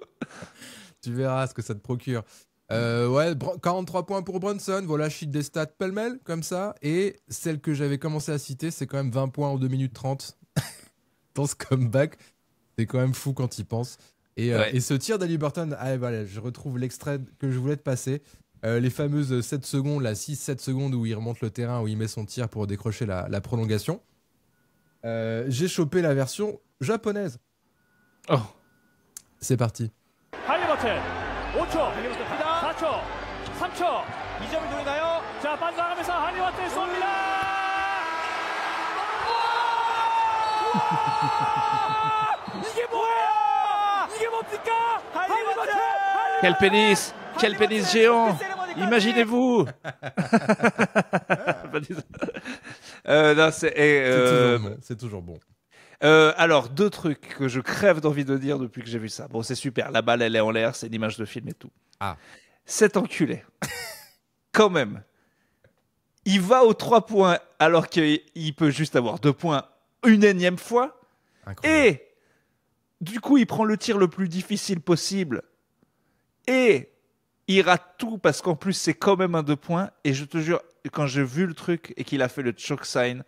Tu verras ce que ça te procure. Ouais, 43 points pour Brunson. Voilà, sheet des stats pêle-mêle, comme ça. Et celle que j'avais commencé à citer, c'est quand même 20 points en 2 minutes 30 dans ce comeback. C'est quand même fou quand il pense. Et ce tir d'Haliburton, voilà, je retrouve l'extrait que je voulais te passer. Les fameuses 7 secondes, là, 6-7 secondes où il remonte le terrain, où il met son tir pour décrocher la prolongation. J'ai chopé la version japonaise. Oh. C'est parti. Haliburton, 5초, 4초, 3초, 2점을 노리나요? 자, 빠져나가면서 할리버튼 쏩니다! 이게 뭐예요? 이게 뭡니까? 할리버튼! Quel pénis géant! Imaginez-vous! Non, c'est toujours bon. Alors, 2 trucs que je crève d'envie de dire depuis que j'ai vu ça. Bon, c'est super. La balle, elle est en l'air. C'est une image de film et tout. Ah. Cet enculé, quand même, il va aux 3 points alors qu'il peut juste avoir 2 points une énième fois. Incroyable. Et du coup, il prend le tir le plus difficile possible. Et il rate tout parce qu'en plus, c'est quand même un 2 points. Et je te jure, quand j'ai vu le truc et qu'il a fait le choke sign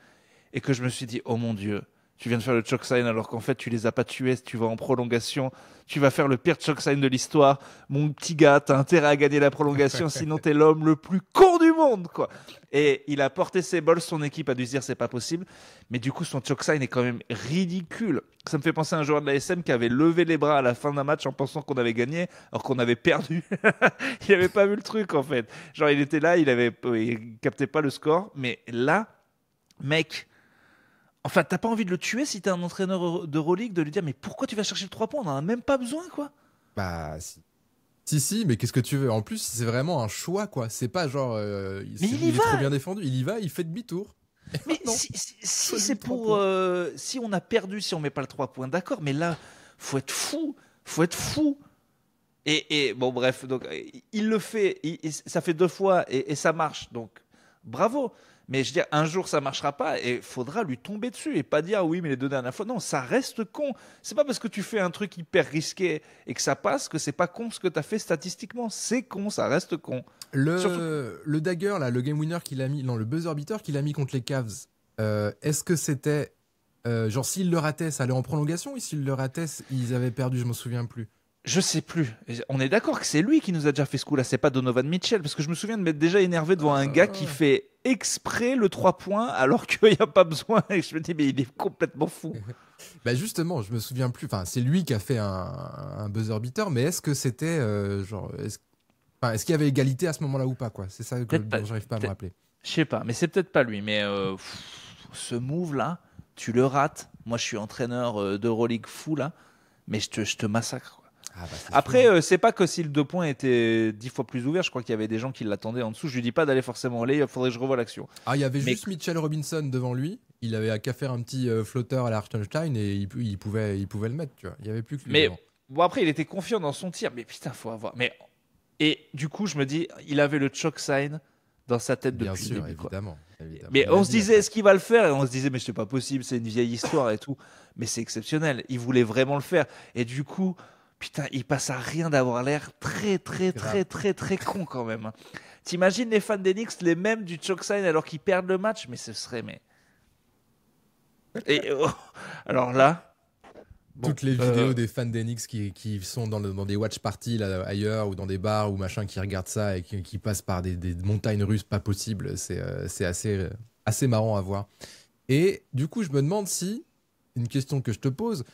et que je me suis dit, oh mon Dieu, tu viens de faire le choke sign alors qu'en fait, tu les as pas tués. Tu vas en prolongation. Tu vas faire le pire choke sign de l'histoire. Mon petit gars, t'as intérêt à gagner la prolongation, sinon t'es l'homme le plus con du monde, quoi. Et il a porté ses balls, son équipe a dû se dire c'est pas possible. Mais du coup, son choke sign est quand même ridicule. Ça me fait penser à un joueur de la SM qui avait levé les bras à la fin d'un match en pensant qu'on avait gagné alors qu'on avait perdu. Il avait pas vu le truc, en fait. Genre, il était là, il captait pas le score. Mais là, mec... Enfin, t'as pas envie de le tuer si t'es un entraîneur d'Euroleague, de lui dire mais pourquoi tu vas chercher le 3 points, on en a même pas besoin, quoi. Bah si, mais qu'est-ce que tu veux? En plus, c'est vraiment un choix, quoi. C'est pas genre il est trop bien défendu, il y va, il fait demi-tour. Mais si c'est pour si on a perdu, si on met pas le 3 points, d'accord, mais là faut être fou. Faut être fou. Et bon, bref, donc il le fait, ça fait 2 fois et ça marche. Donc bravo. Mais je veux dire, un jour ça marchera pas et faudra lui tomber dessus et pas dire oui, mais les 2 dernières fois. Non, ça reste con. C'est pas parce que tu fais un truc hyper risqué et que ça passe que c'est pas con ce que tu as fait statistiquement. C'est con, ça reste con. Le dagger, là, le game winner qu'il a mis, non, le buzzer beater qu'il a mis contre les Cavs, est-ce que c'était genre s'il le ratait, ça allait en prolongation ou s'il le ratait, ils avaient perdu, je m'en souviens plus. Je sais plus. On est d'accord que c'est lui qui nous a déjà fait ce coup-là, c'est pas Donovan Mitchell, parce que je me souviens de m'être déjà énervé devant un gars qui fait exprès le 3 points alors qu'il n'y a pas besoin. Et je me dis, mais il est complètement fou. Bah justement, je me souviens plus. Enfin, c'est lui qui a fait un buzzer beater, mais est-ce que c'était genre, est-ce qu'il y avait égalité à ce moment-là ou pas, quoi? C'est ça que j'arrive pas à me rappeler. Je sais pas, mais c'est peut-être pas lui. Mais ce move-là, tu le rates. Moi, je suis entraîneur d'Euroleague fou là, mais je te massacre, quoi. Après, c'est pas que si le 2 points était 10 fois plus ouvert, je crois qu'il y avait des gens qui l'attendaient en dessous. Je lui dis pas d'aller forcément aller, il faudrait que je revoie l'action. Il y avait juste Mitchell Robinson devant lui. Il avait qu'à faire un petit flotteur à la Hartenstein et il pouvait le mettre, tu vois. Il y avait plus que lui. Mais bon, après, il était confiant dans son tir. Mais putain, faut avoir. Et du coup, je me dis, il avait le choke sign dans sa tête depuis le début. Bien sûr, évidemment. Mais on se disait, est-ce qu'il va le faire? Et on se disait, mais c'est pas possible, c'est une vieille histoire et tout. Mais c'est exceptionnel. Il voulait vraiment le faire. Et du coup. Putain, il passe à rien d'avoir l'air très con quand même. T'imagines les fans d'Enix, les mêmes du choke sign alors qu'ils perdent le match? Mais ce serait... alors là... Toutes les vidéos des fans d'Enix qui sont dans des watch parties là, ailleurs ou dans des bars ou machin, qui regardent ça et qui passent par des montagnes russes pas possibles, c'est assez marrant à voir. Et du coup, je me demande si, une question que je te pose...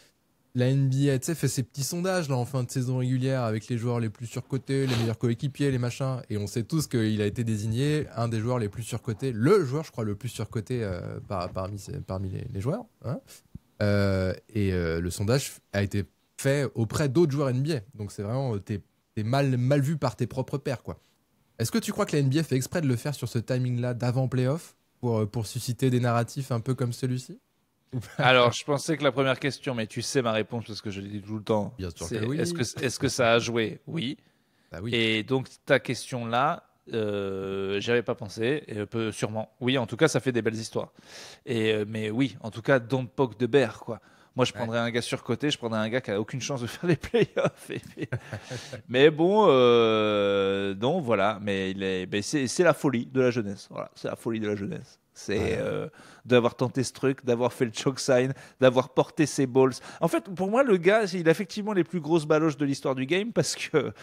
La NBA, tu sais, fait ses petits sondages là en fin de saison régulière avec les joueurs les plus surcotés, les meilleurs coéquipiers, les machins, et on sait tous qu'il a été désigné un des joueurs les plus surcotés, le joueur, je crois, le plus surcoté parmi les joueurs. Hein. Le sondage a été fait auprès d'autres joueurs NBA, donc c'est vraiment t'es mal vu par tes propres pairs, quoi. Est-ce que tu crois que la NBA fait exprès de le faire sur ce timing-là d'avant playoff pour susciter des narratifs un peu comme celui-ci? Alors, je pensais que la première question, mais tu sais ma réponse parce que je le dis tout le temps. Bien sûr que oui. Est-ce que ça a joué? Oui. Bah oui. Et donc, ta question là, j'y avais pas pensé. Sûrement. Oui, en tout cas, ça fait des belles histoires. Mais oui, en tout cas, don't poke the bear, quoi. Moi, je prendrais un gars surcoté, je prendrais un gars qui a aucune chance de faire les playoffs. Mais bon, non, voilà. Mais c'est la folie de la jeunesse. Voilà, c'est la folie de la jeunesse. C'est d'avoir tenté ce truc, d'avoir fait le choke sign, d'avoir porté ses balls. En fait, pour moi, le gars, il a effectivement les plus grosses baloches de l'histoire du game parce que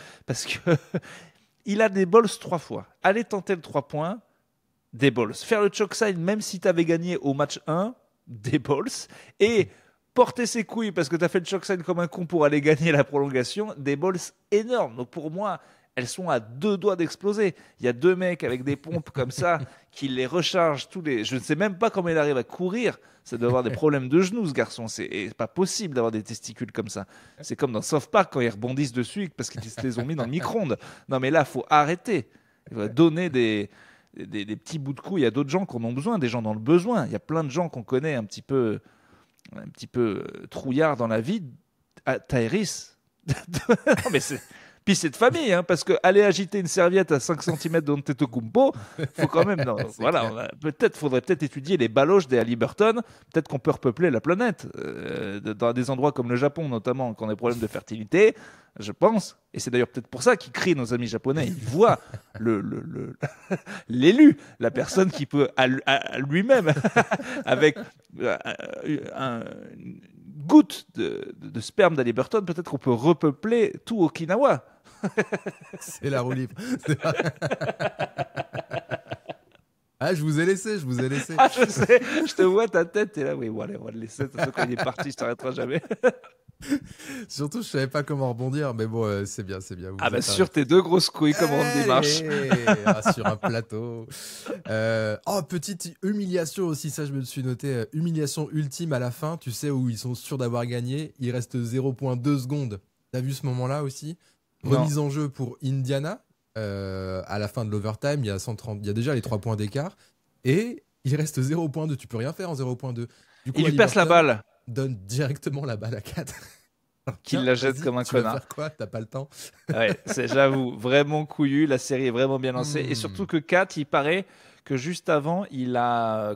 il a des balls 3 fois. Aller tenter le 3 points, des balls. Faire le choke sign, même si tu avais gagné au match 1, des balls. Et porter ses couilles parce que tu as fait le choke sign comme un con pour aller gagner la prolongation, des balls énormes. Donc pour moi, elles sont à 2 doigts d'exploser. Il y a 2 mecs avec des pompes comme ça qui les rechargent tous les... Je ne sais même pas comment il arrive à courir. Ça doit avoir des problèmes de genoux, ce garçon. C'est pas possible d'avoir des testicules comme ça. C'est comme dans South Park quand ils rebondissent dessus parce qu'ils se les ont mis dans le micro-ondes. Non mais là, il faut arrêter. Il faut donner des petits bouts de couilles. Il y a d'autres gens qui en ont besoin, des gens dans le besoin. Il y a plein de gens qu'on connaît un petit peu trouillards dans la vie. Tyrese. Non mais c'est... Puis c'est de famille, hein, parce que aller agiter une serviette à 5 cm d'Antetokounmpo, faut quand même. Non, voilà, faudrait peut-être étudier les baloches des Haliburton. Peut-être qu'on peut repeupler la planète dans des endroits comme le Japon, notamment, quand on a des problèmes de fertilité. Je pense, et c'est d'ailleurs peut-être pour ça qu'ils crient, nos amis japonais. Ils voient l'élu, la personne qui peut à lui-même, avec une goutte de sperme d'Haliburton, peut-être qu'on peut repeupler tout Okinawa. C'est la roue libre. Ah, je vous ai laissé. Ah, je sais, je te vois ta tête, t'es là, oui, bon, allez, on va le laisser, quand il est parti, je t'arrêterai jamais. Surtout, je savais pas comment rebondir, mais bon, c'est bien. Ah bah sur tes 2 grosses couilles, comment on démarche sur un plateau. Petite humiliation aussi, ça je me suis noté. Humiliation ultime à la fin, tu sais, où ils sont sûrs d'avoir gagné. Il reste 0,2 secondes. T'as vu ce moment-là aussi? Remise en jeu pour Indiana. À la fin de l'overtime, il y a déjà les 3 points d'écart. Et il reste 0,2. Tu peux rien faire en 0,2. Du coup, il lui passe la balle. Donne directement la balle à 4. qu'il la jette comme un connard. Tu vas faire quoi? T'as pas le temps. Ouais, j'avoue, vraiment couillu. La série est vraiment bien lancée. Et surtout que Kat, il paraît que juste avant,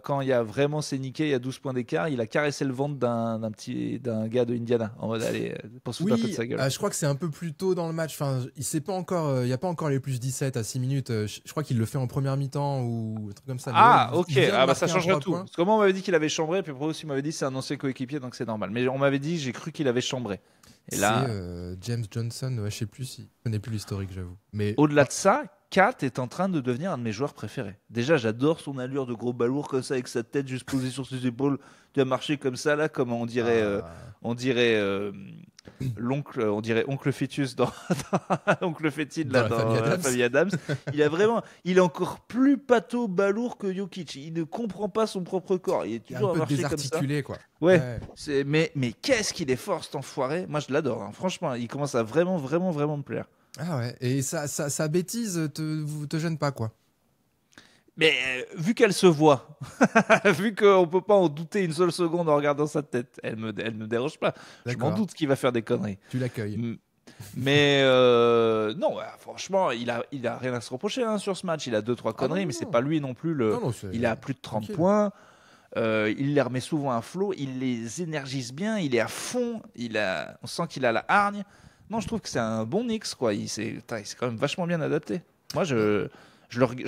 quand il y a vraiment c'est niqué, il y a 12 points d'écart, il a caressé le ventre d'un gars de Indiana en mode allez, pour se foutre un peu de sa gueule. Je crois que c'est un peu plus tôt dans le match. Enfin, il n'y a pas encore les plus 17 à 6 minutes. Je crois qu'il le fait en première mi-temps ou un truc comme ça. Ah, ok. Ça changerait tout. Parce que moi, on m'avait dit qu'il avait chambré, puis après aussi, on m'avait dit que c'est un ancien coéquipier, donc c'est normal. Mais on m'avait dit, j'ai cru qu'il avait chambré. Et là, James Johnson, je sais plus si je connais plus l'historique, j'avoue. Mais au-delà de ça, Kat est en train de devenir un de mes joueurs préférés. Déjà, j'adore son allure de gros balourd comme ça, avec sa tête juste posée sur ses épaules. Tu as marché comme ça là, comme on dirait l'oncle, on dirait oncle Fœtus dans oncle Fétide là dans la famille Adams. Il est encore plus pâteau balourd que Jokic. Il ne comprend pas son propre corps. Il est toujours un peu marché désarticulé comme ça. Quoi. Ouais. Mais qu'est-ce qu'il est fort cet enfoiré. Moi je l'adore. Hein. Franchement, il commence à vraiment me plaire. Ah ouais. Et sa bêtise te gêne pas quoi? Mais vu qu'elle se voit, vu qu'on peut pas en douter une seule seconde en regardant sa tête, elle me dérange pas. D'accord. Je m'en doute qu'il va faire des conneries. Tu l'accueilles. Mais non, franchement, il a rien à se reprocher sur ce match. Il a 2-3 conneries, mais c'est pas lui non plus. Il a plus de 30 points. Il les remet souvent à flot. Il les énergise bien. Il est à fond. On sent qu'il a la hargne. Non, je trouve que c'est un bon Knicks, quoi. Il s'est quand même vachement bien adapté. Moi, je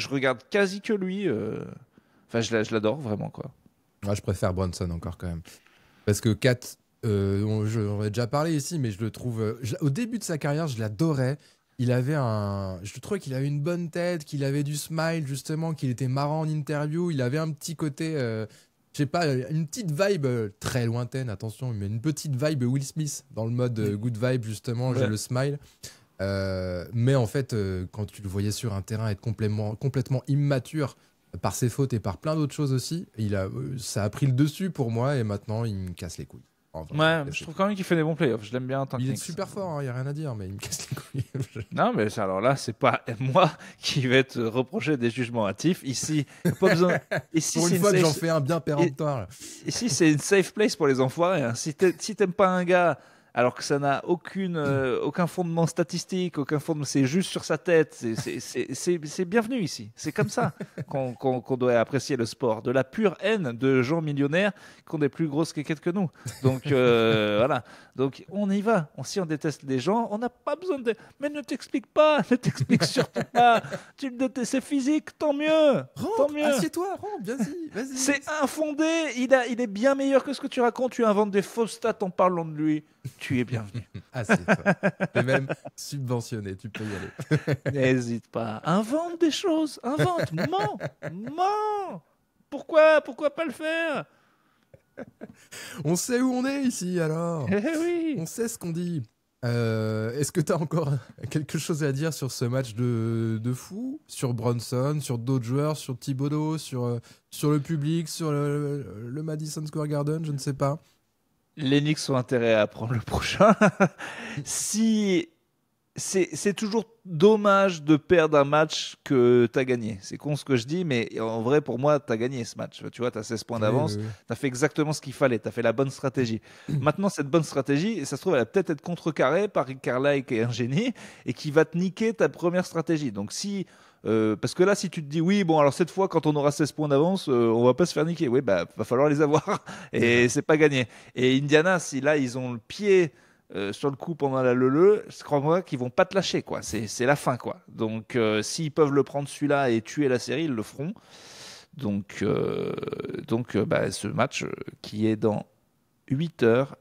regarde quasi que lui. Enfin, je l'adore vraiment, quoi. Moi, je préfère Brunson encore quand même. Parce que Kat, j'en ai déjà parlé ici, mais je le trouve. Au début de sa carrière, je l'adorais. Je trouvais qu'il avait une bonne tête, qu'il avait du smile, justement, qu'il était marrant en interview. Il avait un petit côté. Je sais pas, une petite vibe très lointaine, attention, mais une petite vibe Will Smith dans le mode good vibe, justement. Ouais. J'ai le smile. Mais en fait, quand tu le voyais sur un terrain être complètement immature par ses fautes et par plein d'autres choses aussi, ça a pris le dessus pour moi et maintenant il me casse les couilles. Ouais, je trouve quand même qu'il fait des bons playoffs. Je l'aime bien en tant que Il est super fort, il n'y a rien à dire, mais il me casse les couilles. Non, mais alors là, c'est pas moi qui vais te reprocher des jugements hâtifs. Ici, pas besoin. Ici, pour une fois que j'en fais un bien péremptoire. Ici, c'est une safe place pour les enfoirés. Hein. Si t'aimes pas un gars alors que ça n'a aucun fondement statistique, c'est juste sur sa tête. C'est bienvenu ici. C'est comme ça qu'on doit apprécier le sport. De la pure haine de gens millionnaires qui ont des plus grosses quéquettes que nous. Donc voilà. Donc on y va. Si on déteste les gens, on n'a pas besoin de... Mais ne t'explique surtout pas. Tu le détestes, c'est physique, tant mieux. Tant mieux. Assieds-toi, rentre, vas-y. C'est infondé. Il est bien meilleur que ce que tu racontes. Tu inventes des fausses stats en parlant de lui. Tu es bienvenu. Assieds-toi. Et même subventionné, tu peux y aller. N'hésite pas. Invente des choses. Invente. Mens. Pourquoi pas le faire? On sait où on est ici, alors. Oui. On sait ce qu'on dit. Est-ce que tu as encore quelque chose à dire sur ce match de fou? Sur Brunson, sur d'autres joueurs, sur Thibodeau, sur le public, sur le Madison Square Garden, je ne sais pas. Les Knicks ont intérêt à prendre le prochain. C'est toujours dommage de perdre un match que tu as gagné. C'est con ce que je dis, mais en vrai, pour moi, tu as gagné ce match. Tu vois, tu as 16 points d'avance. Oui. Tu as fait exactement ce qu'il fallait. Tu as fait la bonne stratégie. Maintenant, cette bonne stratégie, ça se trouve, elle va peut-être être contrecarrée par Rick Carlisle qui est un génie et qui va te niquer ta première stratégie. Donc, parce que là, si tu te dis, oui, bon, alors cette fois, quand on aura 16 points d'avance, on va pas se faire niquer. Oui, va falloir les avoir. Et c'est pas gagné. Et Indiana, si là, ils ont le pied... sur le coup pendant la lele, je crois qu'ils vont pas te lâcher, quoi. C'est la fin, quoi. Donc s'ils peuvent le prendre celui-là et tuer la série, ils le feront. Donc ce match qui est dans 8 heures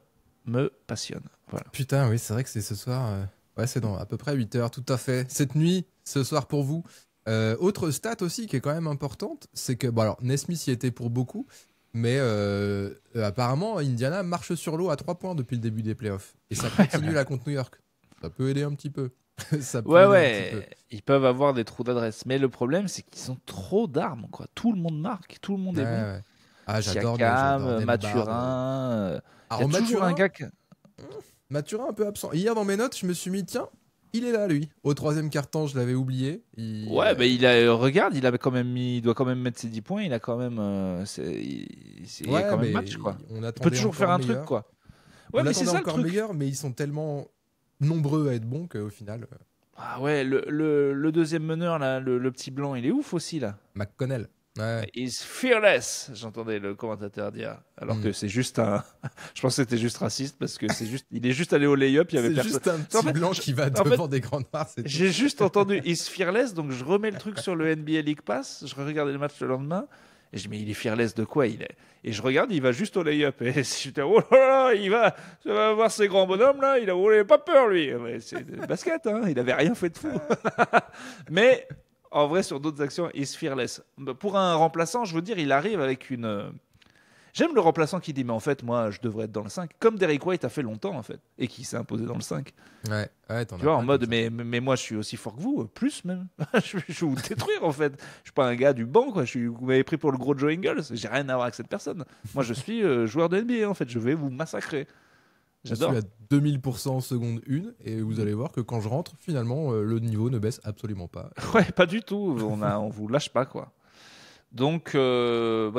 me passionne. Voilà. Putain, oui, c'est vrai que c'est ce soir. Ouais, c'est dans à peu près 8 heures, tout à fait. Cette nuit, ce soir pour vous. Autre stat aussi qui est quand même importante, c'est que alors Nesmith y était pour beaucoup. Mais apparemment, Indiana marche sur l'eau à 3 points depuis le début des playoffs. Et ça continue là contre New York. Ça peut aider un petit peu. Ils peuvent avoir des trous d'adresse. Mais le problème, c'est qu'ils ont trop d'armes, quoi. Tout le monde marque, tout le monde est bon. Ouais. Ah, j'adore Mathurin. Alors, Mathurin, un gars Mathurin un peu absent. Hier, dans mes notes, je me suis mis, tiens, il est là, lui. Au 3e quart-temps, je l'avais oublié. Regarde, il doit quand même mettre ses 10 points. Il a quand même, il y a quand même match, quoi. Il peut toujours faire un truc, quoi. On l'attendait encore meilleur, mais ils sont tellement nombreux à être bons qu'au final... Ah ouais, le deuxième meneur, là, le petit blanc, il est ouf aussi, là. McConnell. Ouais. He's fearless, j'entendais le commentateur dire. Alors que c'est juste un... Je pense que c'était juste raciste parce que il est juste allé au lay-up, il y avait personne. C'est juste un petit blanc qui va devant des grands noirs. J'ai juste entendu He's fearless, donc je remets le truc sur le NBA League Pass, je regardais le match le lendemain, et je dis mais il est fearless de quoi il est? Et je regarde, il va juste au lay-up. Et j'étais, oh là là, ça va voir ces grands bonhommes là, il avait pas peur lui. Mais c'est le basket, hein, il avait rien fait de fou. Mais en vrai, sur d'autres actions, il se fearless. Pour un remplaçant, je veux dire, il arrive avec une... J'aime le remplaçant qui dit, mais en fait, moi, je devrais être dans le 5. Comme Derrick White a fait longtemps, en fait. Et qui s'est imposé dans le 5. Ouais, tu vois, en mode, mais moi, je suis aussi fort que vous. Plus, même. je vais vous détruire, en fait. Je suis pas un gars du banc, quoi. Vous m'avez pris pour le gros Joe Ingles. J'ai rien à voir avec cette personne. Moi, je suis joueur de NBA, en fait. Je vais vous massacrer. J'adore. Je suis à 2000% en seconde 1 et vous allez voir que quand je rentre, finalement, le niveau ne baisse absolument pas. Ouais, pas du tout. On vous lâche pas, quoi. Donc,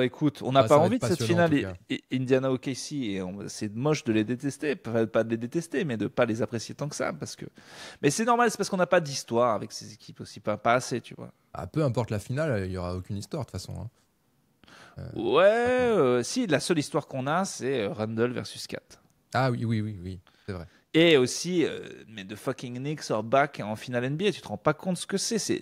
écoute, on n'a pas envie de cette finale Indiana OKC et c'est moche de les détester, pas de les détester, mais de ne pas les apprécier tant que ça. Mais c'est normal, c'est parce qu'on n'a pas d'histoire avec ces équipes aussi, pas assez, tu vois. Ah, peu importe la finale, il n'y aura aucune histoire de toute façon. Si, la seule histoire qu'on a, c'est Randle versus Cat. Ah oui, c'est vrai. Et aussi, mais the fucking Knicks are back en finale NBA, tu te rends pas compte ce que c'est.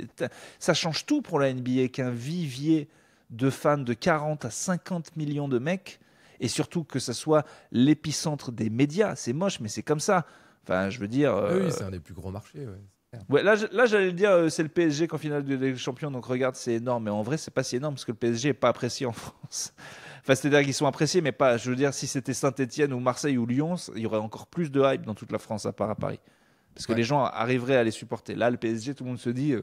Ça change tout pour la NBA qu'un vivier de fans de 40 à 50 millions de mecs, et surtout que ça soit l'épicentre des médias. C'est moche, mais c'est comme ça. Enfin, je veux dire... Oui, c'est un des plus gros marchés, Ouais, là, j'allais le dire, c'est le PSG qu'en finale de Ligue des Champions, donc regarde, c'est énorme. Mais en vrai, c'est pas si énorme parce que le PSG n'est pas apprécié en France. Enfin, c'est-à-dire qu'ils sont appréciés, mais pas. Je veux dire, si c'était Saint-Etienne ou Marseille ou Lyon, il y aurait encore plus de hype dans toute la France à part à Paris. Parce que les gens arriveraient à les supporter. Là, le PSG, tout le monde se dit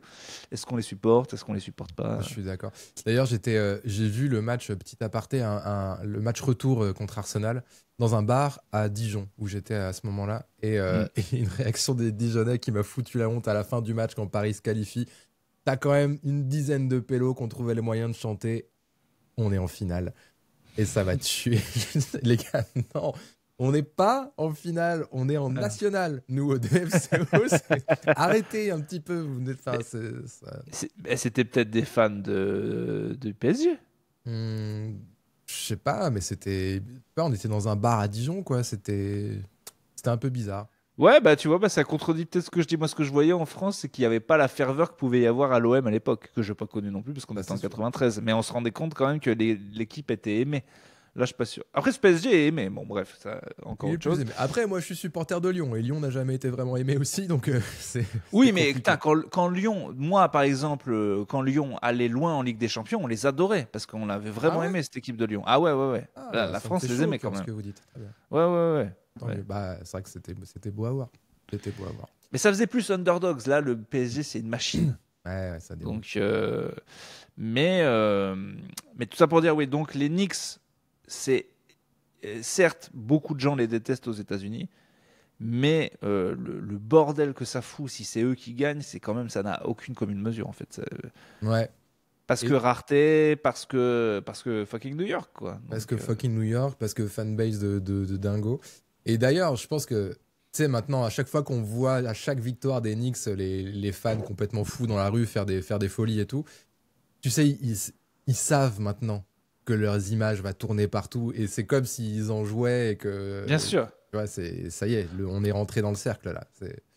est-ce qu'on les supporte, est-ce qu'on les supporte pas? Je suis d'accord. D'ailleurs, j'ai vu le match, petit aparté, le match retour contre Arsenal dans un bar à Dijon où j'étais à ce moment-là. Et une réaction des Dijonnais qui m'a foutu la honte à la fin du match quand Paris se qualifie. T'as quand même une dizaine de pélos qu'on trouvait les moyens de chanter. On est en finale. Et ça va tuer. Les gars, non. On n'est pas en finale, on est en national, nous, au DFCO. Arrêtez un petit peu. Vous n'êtes pas. C'était peut-être des fans du PSG. Je sais pas, mais c'était. On était dans un bar à Dijon, quoi. C'était un peu bizarre. Ouais, tu vois, ça contredit peut-être ce que je dis. Moi, ce que je voyais en France, c'est qu'il n'y avait pas la ferveur que pouvait y avoir à l'OM à l'époque, que je n'ai pas connu non plus, parce qu'on était en 93. Mais on se rendait compte quand même que l'équipe était aimée. Là, je suis pas sûr. Après, ce PSG est aimé. Bon, bref, ça, encore autre chose. Après, moi, je suis supporter de Lyon. Et Lyon n'a jamais été vraiment aimé aussi. Donc, oui, mais quand Lyon, moi, par exemple, quand Lyon allait loin en Ligue des Champions, on les adorait. Parce qu'on avait vraiment aimé cette équipe de Lyon. Ah ouais. La France les aimait quand même. Ce que vous dites. Très bien. Ouais. C'est vrai que c'était beau à voir. Mais ça faisait plus underdogs. Là, le PSG, c'est une machine. Ouais, ça déroule. Donc, mais tout ça pour dire, oui, donc les Knicks, c'est certes, beaucoup de gens les détestent aux États-Unis, mais le bordel que ça fout si c'est eux qui gagnent, c'est quand même, ça n'a aucune commune mesure en fait. Ouais. Parce que rareté, parce que fucking New York, quoi. Parce que fucking New York, parce que fanbase de dingo. Et d'ailleurs, je pense que, tu sais, maintenant, à chaque fois qu'on voit, à chaque victoire des Knicks, les fans complètement fous dans la rue faire des folies et tout, tu sais, ils savent maintenant que leurs images vont tourner partout. Et c'est comme s'ils en jouaient et que... Bien sûr. Tu vois, ça y est, on est rentré dans le cercle, là.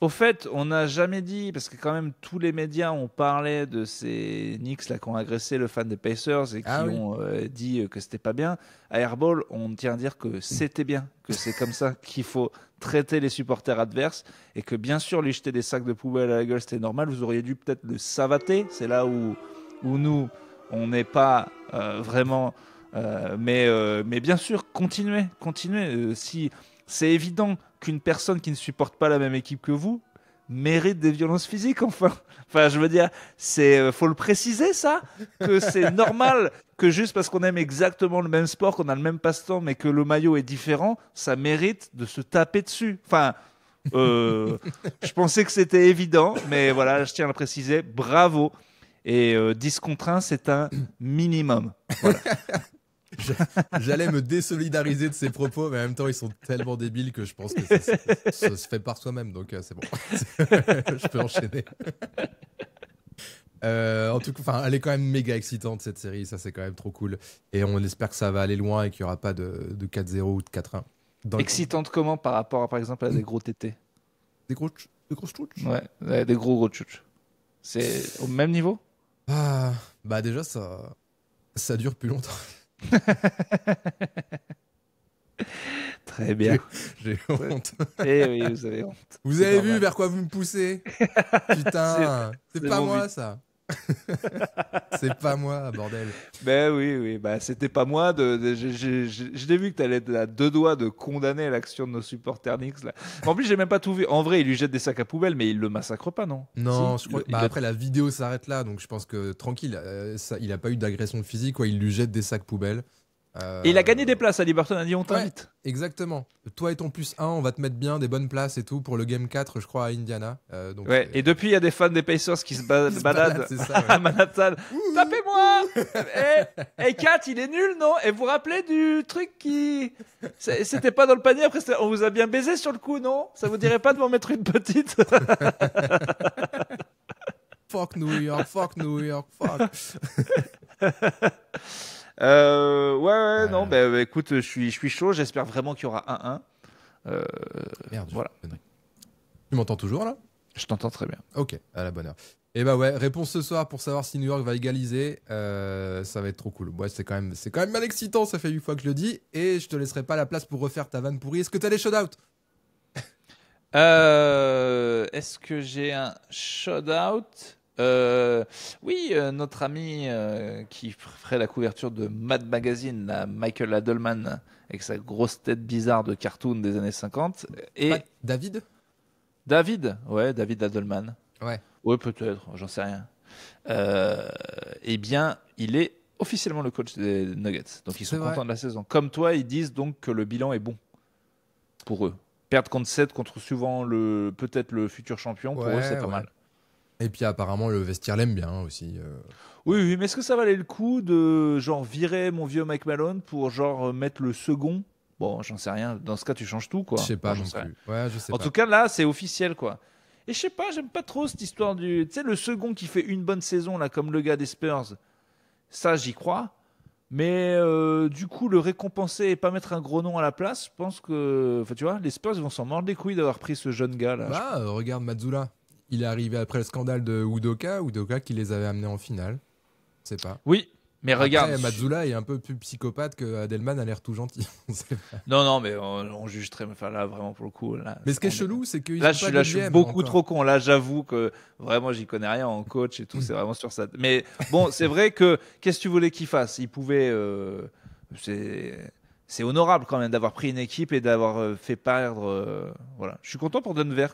Au fait, on n'a jamais dit, parce que quand même, tous les médias ont parlé de ces Knicks là, qui ont agressé le fan des Pacers et qui ont dit que c'était pas bien. À Airball, on tient à dire que c'était bien, que c'est comme ça qu'il faut traiter les supporters adverses et que bien sûr, lui jeter des sacs de poubelle à la gueule, c'était normal. Vous auriez dû peut-être le savater. C'est là où nous, on n'est pas vraiment... mais bien sûr, continuez. Si... C'est évident qu'une personne qui ne supporte pas la même équipe que vous mérite des violences physiques, enfin. Enfin, je veux dire, faut le préciser, ça, que c'est normal que juste parce qu'on aime exactement le même sport, qu'on a le même passe-temps, mais que le maillot est différent, ça mérite de se taper dessus. Enfin, je pensais que c'était évident, mais voilà, je tiens à le préciser. Bravo. Et 10 contre 1, c'est un minimum. Voilà. J'allais me désolidariser de ses propos, mais en même temps, ils sont tellement débiles que je pense que ça se fait par soi-même, donc c'est bon. Je peux enchaîner. En tout cas, elle est quand même méga excitante cette série, ça c'est quand même trop cool. Et on espère que ça va aller loin et qu'il n'y aura pas de 4-0 ou de 4-1. Excitante comment par rapport à, par exemple, à des gros tétés? Des gros chouchs? Ouais, des gros chouchs. C'est au même niveau? Bah déjà, ça dure plus longtemps. Très bien. J'ai honte. Eh oui, vous avez honte. Vous avez vu vers quoi vous me poussez? Putain, c'est pas moi ça. C'est pas moi, bordel. Ben oui, bah c'était pas moi. Je l'ai vu que t'allais à 2 doigts de condamner l'action de nos supporters Knicks là. En plus, j'ai même pas tout vu. En vrai, il lui jette des sacs à poubelle, mais il le massacre pas, non? Non, si, je crois. Après, la vidéo s'arrête là, donc je pense que tranquille. Il a pas eu d'agression physique, quoi. Il lui jette des sacs poubelles. Et il a gagné des places. Haliburton a dit on t'invite. Ouais, exactement. Toi et ton +1, on va te mettre bien des bonnes places et tout pour le Game 4, je crois, à Indiana. Donc ouais, et depuis, il y a des fans des Pacers qui se baladent à Manhattan. Tapez-moi. Et Kat, il est nul, non? Et vous vous rappelez du truc qui... C'était pas dans le panier, après on vous a bien baisé sur le coup, non? Ça vous dirait pas de m'en mettre une petite? Fuck New York, fuck. Non, bah, écoute, je suis chaud. J'espère vraiment qu'il y aura 1-1. Merde, voilà. Tu m'entends toujours là? Je t'entends très bien. Ok, à la bonne heure. Et bah ouais, réponse ce soir pour savoir si New York va égaliser. Ça va être trop cool. Ouais, c'est quand même mal excitant. Ça fait 8 fois que je le dis. Et je te laisserai pas la place pour refaire ta vanne pourrie. Est-ce que t'as les shout-out? Est-ce que j'ai un shout-out? Oui, notre ami qui ferait la couverture de Mad Magazine, là, Michael Adelman, avec sa grosse tête bizarre de cartoon des années 50. Et David, ouais, David Adelman. Ouais, peut-être, j'en sais rien. Eh bien, il est officiellement le coach des Nuggets, donc ils sont contents de la saison. Comme toi, ils disent donc que le bilan est bon pour eux. Perdre contre 7 contre souvent peut-être le futur champion, pour eux, c'est pas mal. Et puis apparemment le vestiaire l'aime bien aussi. Oui, mais est-ce que ça valait le coup de genre virer mon vieux Mike Malone pour genre mettre le second? Bon, j'en sais rien. Dans ce cas, tu changes tout, quoi. Je sais pas non plus. Ouais, je sais pas. En tout cas, là, c'est officiel, quoi. Et je sais pas, j'aime pas trop cette histoire du... Tu sais, le second qui fait une bonne saison, là, comme le gars des Spurs. Ça, j'y crois. Mais du coup, le récompenser et pas mettre un gros nom à la place, je pense que... Enfin, tu vois, les Spurs, ils vont s'en mordre les couilles d'avoir pris ce jeune gars, là. Bah, regarde Mazzulla. Il est arrivé après le scandale de Udoka qui les avait amenés en finale. Je sais pas. Oui, mais après, regarde. Mazzulla est un peu plus psychopathe que Adelman a l'air tout gentil. Non, mais on juge très. Enfin, là, vraiment, pour le coup. Là, mais ce qui est chelou, c'est que. Là, je suis beaucoup trop con. Là, j'avoue que vraiment, j'y connais rien en coach et tout. C'est vraiment sur ça. Mais bon, c'est vrai que. Qu'est-ce que tu voulais qu'il fasse? Il pouvait. C'est honorable quand même d'avoir pris une équipe et d'avoir fait perdre. Voilà. Je suis content pour Denver.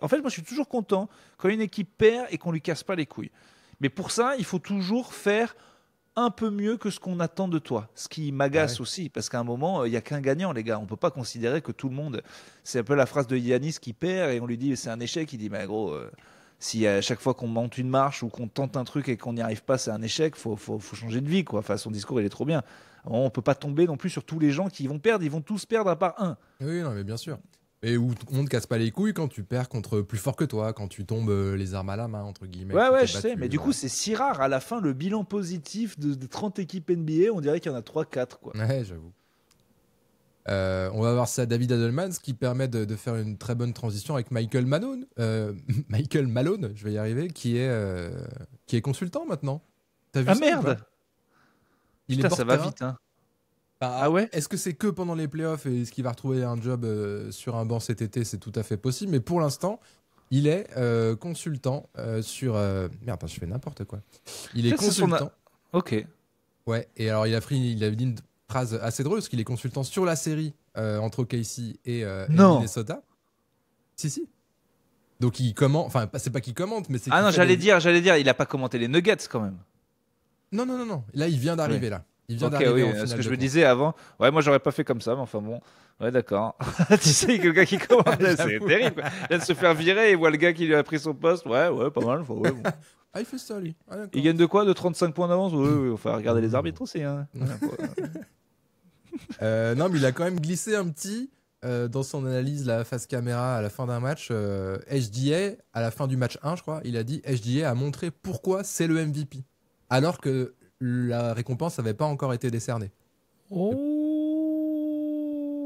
En fait, moi, je suis toujours content quand une équipe perd et qu'on lui casse pas les couilles. Mais pour ça, il faut toujours faire un peu mieux que ce qu'on attend de toi. Ce qui m'agace aussi, parce qu'à un moment, il n'y a qu'un gagnant, les gars. On ne peut pas considérer que tout le monde... C'est un peu la phrase de Yanis qui perd et on lui dit c'est un échec. Il dit, mais gros, si à chaque fois qu'on monte une marche ou qu'on tente un truc et qu'on n'y arrive pas, c'est un échec, faut changer de vie, quoi. Enfin, son discours, il est trop bien. On ne peut pas tomber non plus sur tous les gens qui vont perdre. Ils vont tous perdre à part un. Oui, non, mais bien sûr. Et où on ne casse pas les couilles quand tu perds contre plus fort que toi, quand tu tombes les armes à la main, entre guillemets. Ouais, je sais, mais du coup, c'est si rare. À la fin, le bilan positif de 30 équipes NBA, on dirait qu'il y en a 3-4, quoi. Ouais, j'avoue. On va voir ça à David Adelman, ce qui permet de faire une très bonne transition avec Michael Malone, je vais y arriver, qui est consultant maintenant. T'as vu ça, merde. Putain, ça va vite, hein. Ah ouais? Est-ce que c'est que pendant les playoffs et est-ce qu'il va retrouver un job sur un banc cet été? C'est tout à fait possible, mais pour l'instant, il est consultant sur... Merde, je fais n'importe quoi. Il est consultant. Ok. Ouais, et alors il a dit une phrase assez drôle, parce qu'il est consultant sur la série entre OKC et Minnesota. Si. Donc il commente... Enfin, c'est pas qu'il commente, mais c'est... Ah non, j'allais dire, il a pas commenté les Nuggets quand même. Non. Là, il vient d'arriver, là. Il vient d'arriver en finale. Ce que je me disais avant, ouais, moi j'aurais pas fait comme ça, mais enfin bon, ouais, d'accord. Tu sais, il y a quelqu'un qui commence, c'est terrible, quoi. Il vient de se faire virer et il voit le gars qui lui a pris son poste, ouais, pas mal. Ouais, bon. Ah, il fait ça, lui. Il gagne de quoi? De 35 points d'avance? Oui, enfin, regardez les arbitres aussi, hein. Non, mais il a quand même glissé un petit dans son analyse, la face caméra à la fin d'un match. HDA, à la fin du match 1, je crois, il a dit HDA a montré pourquoi c'est le MVP. Alors que la récompense n'avait pas encore été décernée. Oh,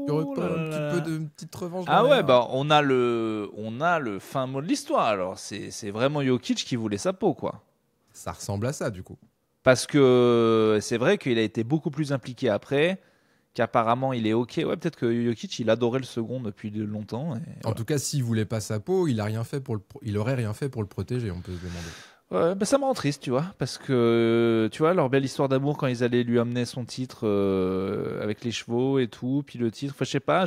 Tu aurais pas un petit peu de petite revanche? Ah ouais, bah on a le fin mot de l'histoire. Alors c'est vraiment Jokic qui voulait sa peau, quoi. Ça ressemble à ça, du coup. Parce que c'est vrai qu'il a été beaucoup plus impliqué après, qu'apparemment il est OK. Ouais, peut-être que Jokic, il adorait le second depuis longtemps. En tout cas, s'il voulait pas sa peau, il aurait rien fait pour le protéger, on peut se demander. Ouais, bah ça me rend triste, tu vois, parce que tu vois leur belle histoire d'amour quand ils allaient lui amener son titre avec les chevaux et tout, puis le titre, enfin je sais pas,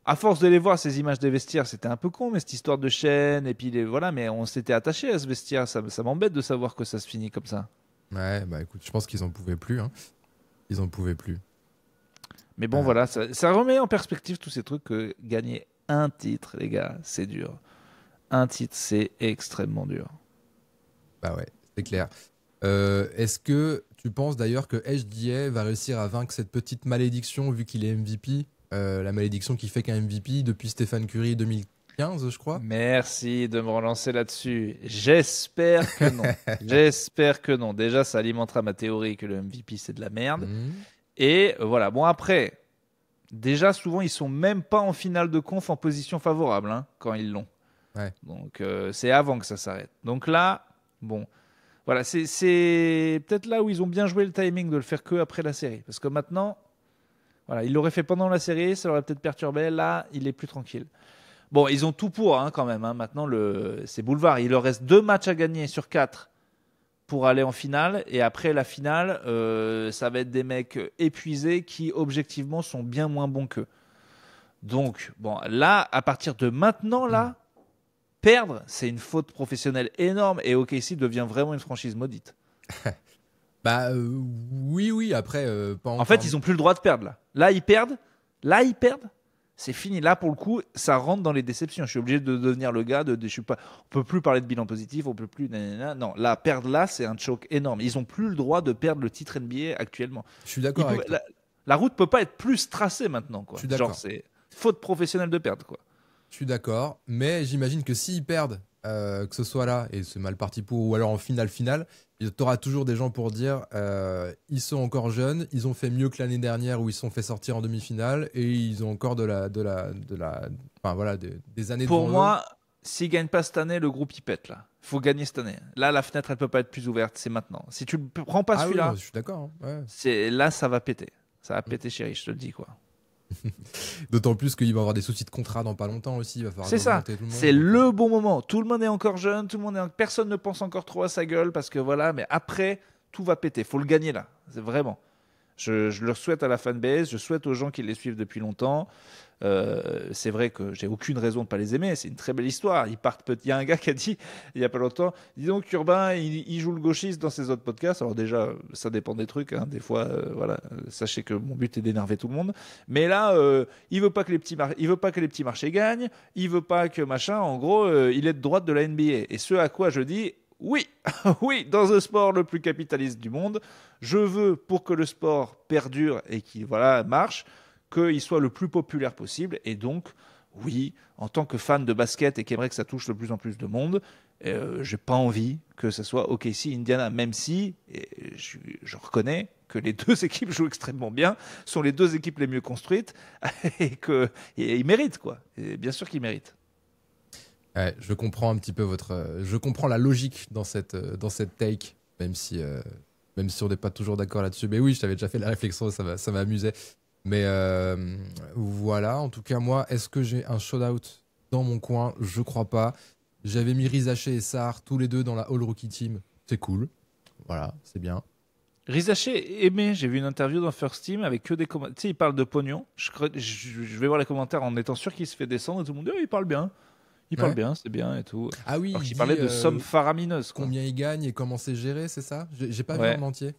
à force de les voir ces images des vestiaires, c'était un peu con, mais cette histoire de chaîne et puis voilà, mais on s'était attaché à ce vestiaire, ça m'embête de savoir que ça se finit comme ça. Ouais, bah écoute, je pense qu'ils en pouvaient plus, hein. Ils en pouvaient plus. Mais bon, voilà, ça remet en perspective tous ces trucs que gagner un titre, les gars, c'est dur. Un titre, c'est extrêmement dur. Bah ouais, c'est clair. Est-ce que tu penses d'ailleurs que HDA va réussir à vaincre cette petite malédiction vu qu'il est MVP, la malédiction qui fait qu'un MVP depuis Stephen Curry 2015, je crois? Merci de me relancer là-dessus. J'espère que non. J'espère que non. Déjà, ça alimentera ma théorie que le MVP, c'est de la merde. Et voilà. Bon, après, déjà, souvent, ils sont même pas en finale de conf en position favorable quand ils l'ont. Ouais. Donc, c'est avant que ça s'arrête. Donc là, bon, voilà, c'est peut-être là où ils ont bien joué le timing de le faire que après la série. Parce que maintenant, voilà, ils l'auraient fait pendant la série, ça l'aurait peut-être perturbé. Là, il est plus tranquille. Bon, ils ont tout pour quand même. Maintenant, c'est boulevard. Il leur reste 2 matchs à gagner sur 4 pour aller en finale. Et après la finale, ça va être des mecs épuisés qui, objectivement, sont bien moins bons qu'eux. Donc, bon, là, à partir de maintenant, là, perdre, c'est une faute professionnelle énorme. Et OKC devient vraiment une franchise maudite. Bah oui, après, pas encore. En fait, ils n'ont plus le droit de perdre, là. Là, ils perdent. C'est fini. Là, pour le coup, ça rentre dans les déceptions. Je suis obligé de devenir le gars. Je suis pas. On peut plus parler de bilan positif. On peut plus. Non, là, perdre là, c'est un choc énorme. Ils ont plus le droit de perdre le titre NBA actuellement. Je suis d'accord avec toi. La route peut pas être plus tracée maintenant, quoi. Je suis d'accord. Genre, c'est faute professionnelle de perdre, quoi. Je suis d'accord, mais j'imagine que s'ils perdent, que ce soit là et c'est mal parti pour, ou alors en finale, tu auras toujours des gens pour dire ils sont encore jeunes, ils ont fait mieux que l'année dernière où ils se sont fait sortir en demi-finale et ils ont encore des années pour devant moi. S'ils gagnent pas cette année, le groupe il pète là. Il faut gagner cette année. Là, la fenêtre elle peut pas être plus ouverte, c'est maintenant. Si tu ne prends pas celui-là, oui, je suis d'accord. Ouais. Là ça va péter. Ça va péter, chérie, je te le dis quoi. D'autant plus qu'il va y avoir des soucis de contrat dans pas longtemps aussi. Il va falloir c'est ça, tout le monde. C'est le bon moment. Tout le monde est encore jeune, personne ne pense encore trop à sa gueule parce que voilà, mais après, tout va péter. Faut le gagner là, c'est vraiment. Je leur souhaite à la fanbase, je souhaite aux gens qui les suivent depuis longtemps. C'est vrai que j'ai aucune raison de ne pas les aimer. C'est une très belle histoire. Il y a un gars qui a dit il n'y a pas longtemps, dis donc Urbain, il joue le gauchiste dans ses autres podcasts. Alors déjà, ça dépend des trucs. Des fois, voilà, sachez que mon but est d'énerver tout le monde. Mais là, il veut pas que les petits marchés gagnent. Il veut pas que machin. En gros, il est de droite de la NBA. Et ce à quoi je dis. Oui, oui, dans le sport le plus capitaliste du monde, je veux, pour que le sport perdure et qu'il marche, qu'il soit le plus populaire possible. Et donc, oui, en tant que fan de basket et qui aimerait que ça touche de plus en plus de monde, j'ai pas envie que ce soit OKC Indiana, même si je reconnais que les deux équipes jouent extrêmement bien, sont les deux équipes les mieux construites et qu'ils méritent, quoi. Et bien sûr qu'ils méritent. Ouais, je comprends un petit peu je comprends la logique dans cette take, même si on n'est pas toujours d'accord là-dessus. Mais oui, je t'avais déjà fait la réflexion, ça m'amusait. Mais voilà, en tout cas, moi, est-ce que j'ai un shout-out dans mon coin? Je crois pas. J'avais mis Rizaché et Sarr tous les deux dans la All Rookie Team. C'est cool. Voilà, c'est bien. Rizaché aimé, j'ai vu une interview dans First Team avec que des commentaires. Tu sais, il parle de pognon. Je vais voir les commentaires en étant sûr qu'il se fait descendre et tout le monde dit il parle bien. Il parle bien, c'est bien et tout. Ah oui, il parlait de sommes faramineuses. Quoi. Combien il gagne et comment c'est géré, c'est ça? J'ai pas vu en entier.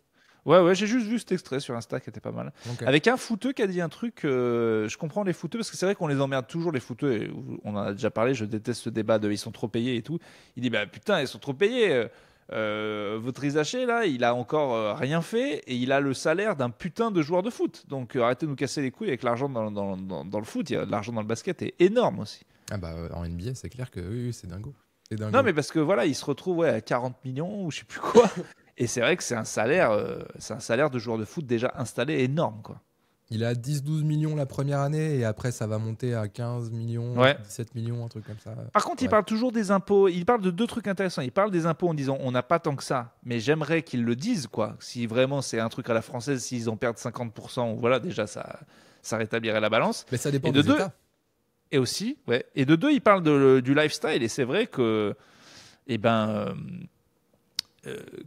Ouais, j'ai juste vu cet extrait sur Insta qui était pas mal. Okay. Avec un footeux qui a dit un truc, je comprends les footeux, parce que c'est vrai qu'on les emmerde toujours, les footeux, et on en a déjà parlé, je déteste ce débat de ils sont trop payés et tout. Il dit, bah putain, ils sont trop payés. votre Isaché, là, il a encore rien fait et il a le salaire d'un putain de joueur de foot. Donc arrêtez de nous casser les couilles avec l'argent dans le foot. Il y a de l'argent dans le basket est énorme aussi. Ah bah en NBA, c'est clair que oui, c'est dingo. Non, mais parce que voilà, il se retrouve à 40 millions ou je sais plus quoi. Et c'est vrai que c'est un salaire de joueur de foot déjà installé énorme, quoi. Il a 10-12 millions la première année et après ça va monter à 15 millions, 17 millions, un truc comme ça. Par contre, il parle toujours des impôts. Il parle de deux trucs intéressants. Il parle des impôts en disant on n'a pas tant que ça, mais j'aimerais qu'ils le disent, quoi. Si vraiment c'est un truc à la française, s'ils en perdent 50%, voilà, déjà ça rétablirait la balance. Mais ça dépend des États. Et aussi, ouais. Et de deux, il parle du lifestyle et c'est vrai que,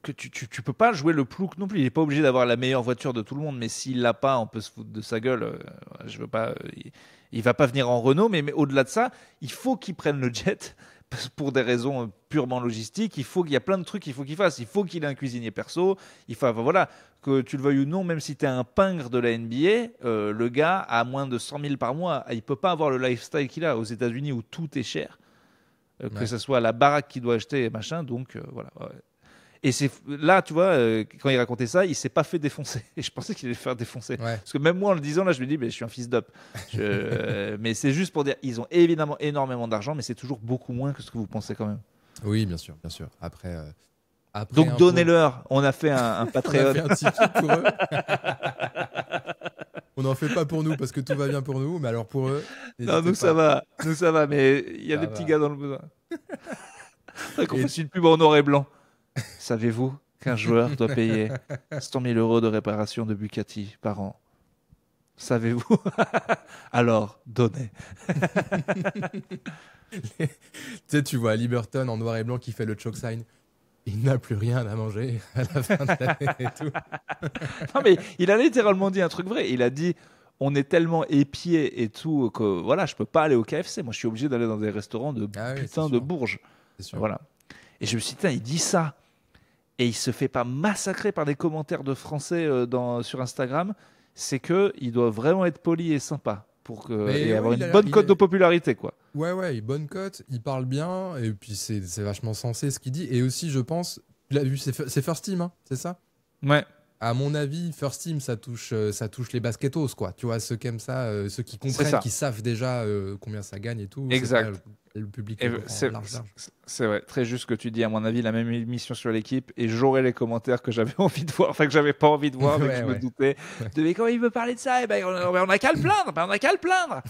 que tu peux pas jouer le plouc non plus. Il est pas obligé d'avoir la meilleure voiture de tout le monde, mais s'il l'a pas, on peut se foutre de sa gueule. Je veux pas. Il va pas venir en Renault, mais au-delà de ça, il faut qu'il prenne le jet pour des raisons purement logistiques. Il y a plein de trucs qu'il faut qu'il fasse. Il faut qu'il ait un cuisinier perso. Voilà, que tu le veuilles ou non, même si tu es un pingre de la NBA, le gars a moins de 100 000 par mois. Il peut pas avoir le lifestyle qu'il a aux États-Unis où tout est cher, que ce soit la baraque qu'il doit acheter et machin. Donc voilà. Ouais. Et c'est là, tu vois, quand il racontait ça, il s'est pas fait défoncer. Et je pensais qu'il allait faire défoncer. Ouais. Parce que même moi, en le disant, là, je me dis, mais je suis un fils d'up. Mais c'est juste pour dire, ils ont évidemment énormément d'argent, mais c'est toujours beaucoup moins que ce que vous pensez quand même. Oui, bien sûr, bien sûr. Après donc donnez-leur. On a fait un Patreon. On a fait un Tipeee pour eux. On n'en fait pas pour nous parce que tout va bien pour nous, mais alors pour eux. Non, nous ça va, mais il y a des petits gars dans le besoin. Qu'on fasse une pub en noir et blanc. Savez-vous qu'un joueur doit payer 100 000 € de réparation de Bucati par an? Savez-vous? Alors, donnez. Tu vois Liberton en noir et blanc qui fait le choke sign. Il n'a plus rien à manger à la fin de l'année et tout. Non, mais il a littéralement dit un truc vrai. Il a dit on est tellement épiés et tout que voilà, je peux pas aller au KFC. Moi, je suis obligé d'aller dans des restaurants de putain de Bourges. Voilà. Et je me suis dit, il dit ça. Et il se fait pas massacrer par des commentaires de Français sur Instagram. C'est qu'il doit vraiment être poli et sympa pour avoir une bonne cote de popularité, quoi. Ouais, bonne cote, il parle bien, et puis c'est vachement sensé ce qu'il dit. Et aussi, je pense, tu l'as vu, c'est First Team, hein, c'est ça? Ouais. À mon avis, First Team, ça touche les basketos, quoi. Tu vois, ceux qui aiment ça, ceux qui comprennent, qui savent déjà combien ça gagne et tout. Exact. Le public large. C'est vrai, très juste ce que tu dis. À mon avis, la même émission sur l'équipe, et j'aurai les commentaires que j'avais envie de voir, enfin que j'avais pas envie de voir, mais que je me doutais. Mais quand il veut parler de ça, on n'a qu'à le plaindre.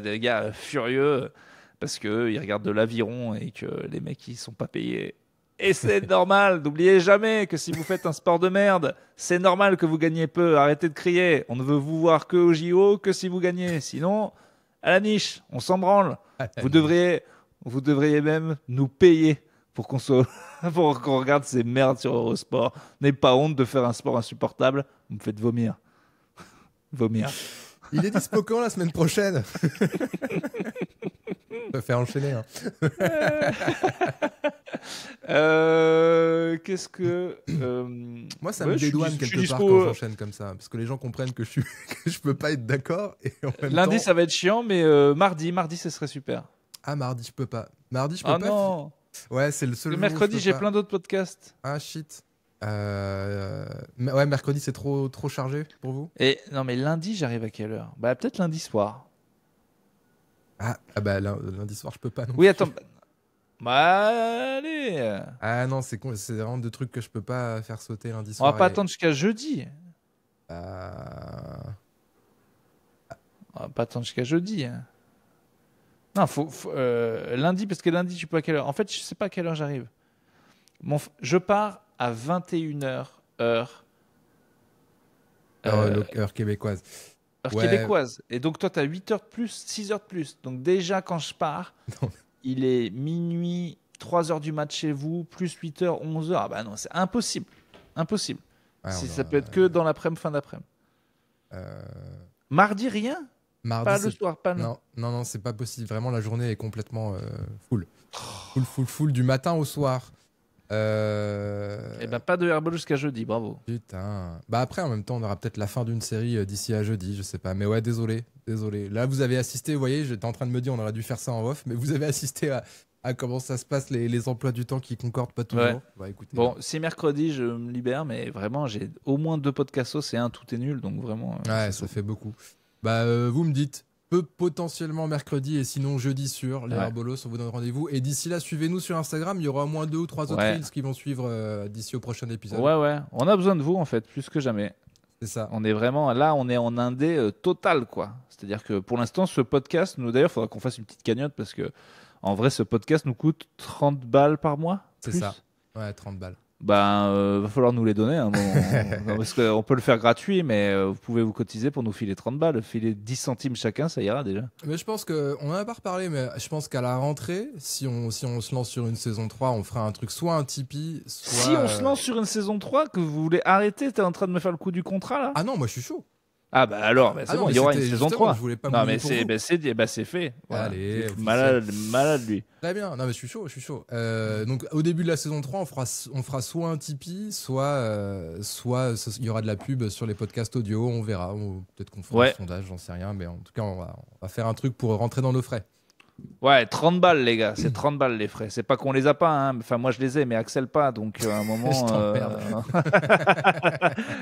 Des gars furieux parce que ils regardent de l'aviron et que les mecs ils sont pas payés. Et c'est normal, n'oubliez jamais que si vous faites un sport de merde, c'est normal que vous gagnez peu, arrêtez de crier. On ne veut vous voir que au JO, que si vous gagnez. Sinon, à la niche, on s'en branle. Vous devriez même nous payer pour qu'on regarde ces merdes sur Eurosport. N'ayez pas honte de faire un sport insupportable, vous me faites vomir. Vomir. Il est dispo quand la semaine prochaine? Ça fait enchaîner. Hein. Qu'est-ce que moi ça me dédouane quelque part quand j'enchaîne comme ça, parce que les gens comprennent que je peux pas être d'accord et en même lundi temps... ça va être chiant, mais mardi ce serait super. Ah, mardi je peux pas. Non. Ouais, c'est le seul jour. Mercredi j'ai plein d'autres podcasts. Ah shit. Ouais, mercredi c'est trop chargé pour vous? Et non, mais lundi j'arrive à quelle heure? Bah peut-être lundi soir. Ah bah lundi soir je peux pas non Oui, plus. attends. Bah allez. Ah non, c'est vraiment deux trucs que je peux pas faire sauter lundi soir. On va pas attendre jusqu'à jeudi. On va pas attendre jusqu'à jeudi. Non, faut lundi, parce que lundi tu peux à quelle heure? En fait, je sais pas à quelle heure j'arrive. Je pars à 21h heure québécoise. Québécoise. Et donc toi tu as 8 heures de plus, 6 heures de plus. Donc déjà quand je pars, il est minuit, 3 heures du mat chez vous, plus 8 heures, 11 heures. Ah bah non, c'est impossible. Impossible. Ouais, ça peut être que dans l'après-midi, fin d'après-midi. Mardi, rien? Mardi, pas le soir, pas non, c'est pas possible. Vraiment, la journée est complètement full. Full du matin au soir. Et ben pas de airball jusqu'à jeudi, bravo. Putain. Bah après, en même temps, on aura peut-être la fin d'une série d'ici à jeudi, je sais pas. Mais ouais, désolé. Là, vous avez assisté, vous voyez, j'étais en train de me dire, on aurait dû faire ça en off, mais vous avez assisté à à comment ça se passe, les emplois du temps qui concordent pas toujours. Ouais. Bah, écoutez, bon, si mercredi je me libère, mais vraiment j'ai au moins 2 podcasts et un tout est nul, donc vraiment. Ouais, ça fait beaucoup. Bah, vous me dites. Potentiellement mercredi et sinon jeudi sur les Herbolos, on vous donne rendez-vous. Et d'ici là, suivez-nous sur Instagram. Il y aura au moins 2 ou 3 autres reels qui vont suivre d'ici au prochain épisode. Ouais. On a besoin de vous en fait, plus que jamais. C'est ça. On est vraiment là, on est en indé total quoi. C'est-à-dire que pour l'instant, ce podcast, nous d'ailleurs, il faudra qu'on fasse une petite cagnotte parce que en vrai, ce podcast nous coûte 30 balles par mois. C'est ça. Ouais, 30 balles. Va falloir nous les donner hein, non, parce qu'on peut le faire gratuit, mais vous pouvez vous cotiser pour nous filer 30 balles, filer 10 centimes chacun, ça ira déjà. Mais je pense qu'on en a pas reparlé, mais je pense qu'à la rentrée, si on se lance sur une saison 3, on fera un truc, soit un Tipeee, soit... Si on se lance sur une saison 3, que vous voulez arrêter, t'es en train de me faire le coup du contrat là? Ah non, moi je suis chaud. Ah bah alors, c'est bon, il y aura une saison 3. Je voulais pas non mais c'est fait. Voilà. Allez, malade lui. Très bien, non mais je suis chaud. Donc au début de la saison 3, on fera soit un Tipeee, soit il y aura de la pub sur les podcasts audio, on verra. Peut-être qu'on fera un sondage, j'en sais rien, mais en tout cas on va faire un truc pour rentrer dans nos frais. Ouais, 30 balles les gars, c'est 30 balles les frais. C'est pas qu'on les a pas, hein. Enfin moi je les ai, mais Axel pas, donc à un moment... Je t'emmerde.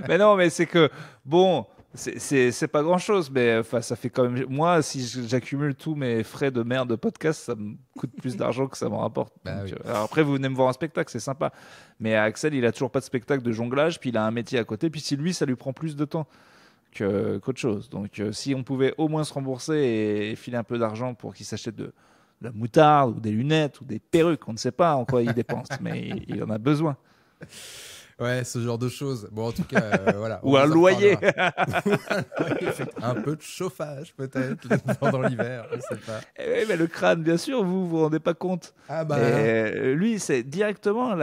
Mais non, mais c'est que, bon... C'est pas grand chose, mais ça fait quand même. Moi, si j'accumule tous mes frais de merde de podcast, ça me coûte plus d'argent que ça m'en rapporte. Donc, oui. Alors après, vous venez me voir un spectacle, c'est sympa. Mais Axel, il a toujours pas de spectacle de jonglage, puis il a un métier à côté. Puis si lui, ça lui prend plus de temps qu'autre chose. Donc si on pouvait au moins se rembourser et filer un peu d'argent pour qu'il s'achète de la moutarde ou des lunettes ou des perruques, on ne sait pas en quoi il dépense, mais il en a besoin. Ouais, ce genre de choses. Bon, en tout cas, voilà. Ou un loyer. Un peu de chauffage, peut-être, pendant l'hiver, je sais pas. Oui, mais le crâne, bien sûr, vous rendez pas compte. Ah bah. Lui, c'est directement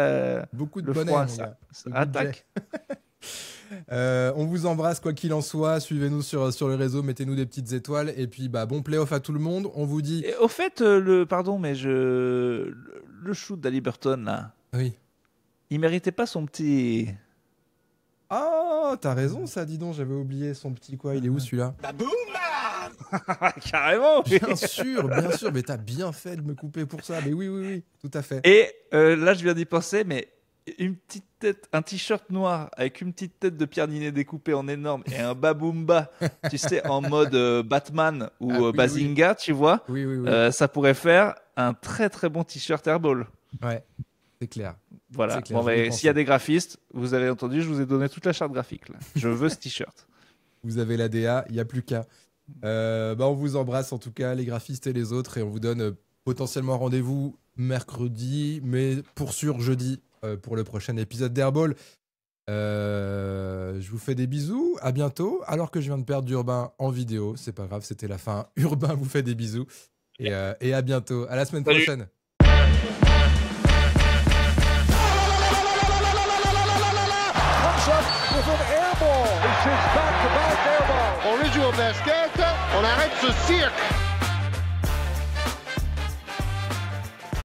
beaucoup de le bonheur, froid, ça attaque. On vous embrasse, quoi qu'il en soit. Suivez-nous sur le réseau, mettez-nous des petites étoiles. Et puis, bon play-off à tout le monde. On vous dit. Et au fait, le shoot d'Haliburton, là. Oui. Il méritait pas son petit... Ah, t'as raison, ça, dis donc, j'avais oublié son petit quoi. Il est où celui-là? Carrément. Bien sûr, mais t'as bien fait de me couper pour ça. Mais oui, tout à fait. Et là, je viens d'y penser, mais une petite tête, un t-shirt noir avec une petite tête de Pierre Ninet découpée en énorme et un baboomba, tu sais, en mode Batman ou Bazinga, tu vois. Oui. Ça pourrait faire un très très bon t-shirt Airball. Ouais. C'est clair. Voilà. C'est clair, bon, s'il y a des graphistes, vous avez entendu, je vous ai donné toute la charte graphique. Là. Je veux ce t-shirt. Vous avez la DA, il n'y a plus qu'à. On vous embrasse en tout cas, les graphistes et les autres, et on vous donne potentiellement rendez-vous mercredi, mais pour sûr jeudi pour le prochain épisode d'Airball. Je vous fais des bisous, à bientôt. Alors que je viens de perdre Urbain en vidéo, c'est pas grave, c'était la fin. Urbain vous fait des bisous et à bientôt. À la semaine prochaine. On rejoue au basket, on arrête ce cirque.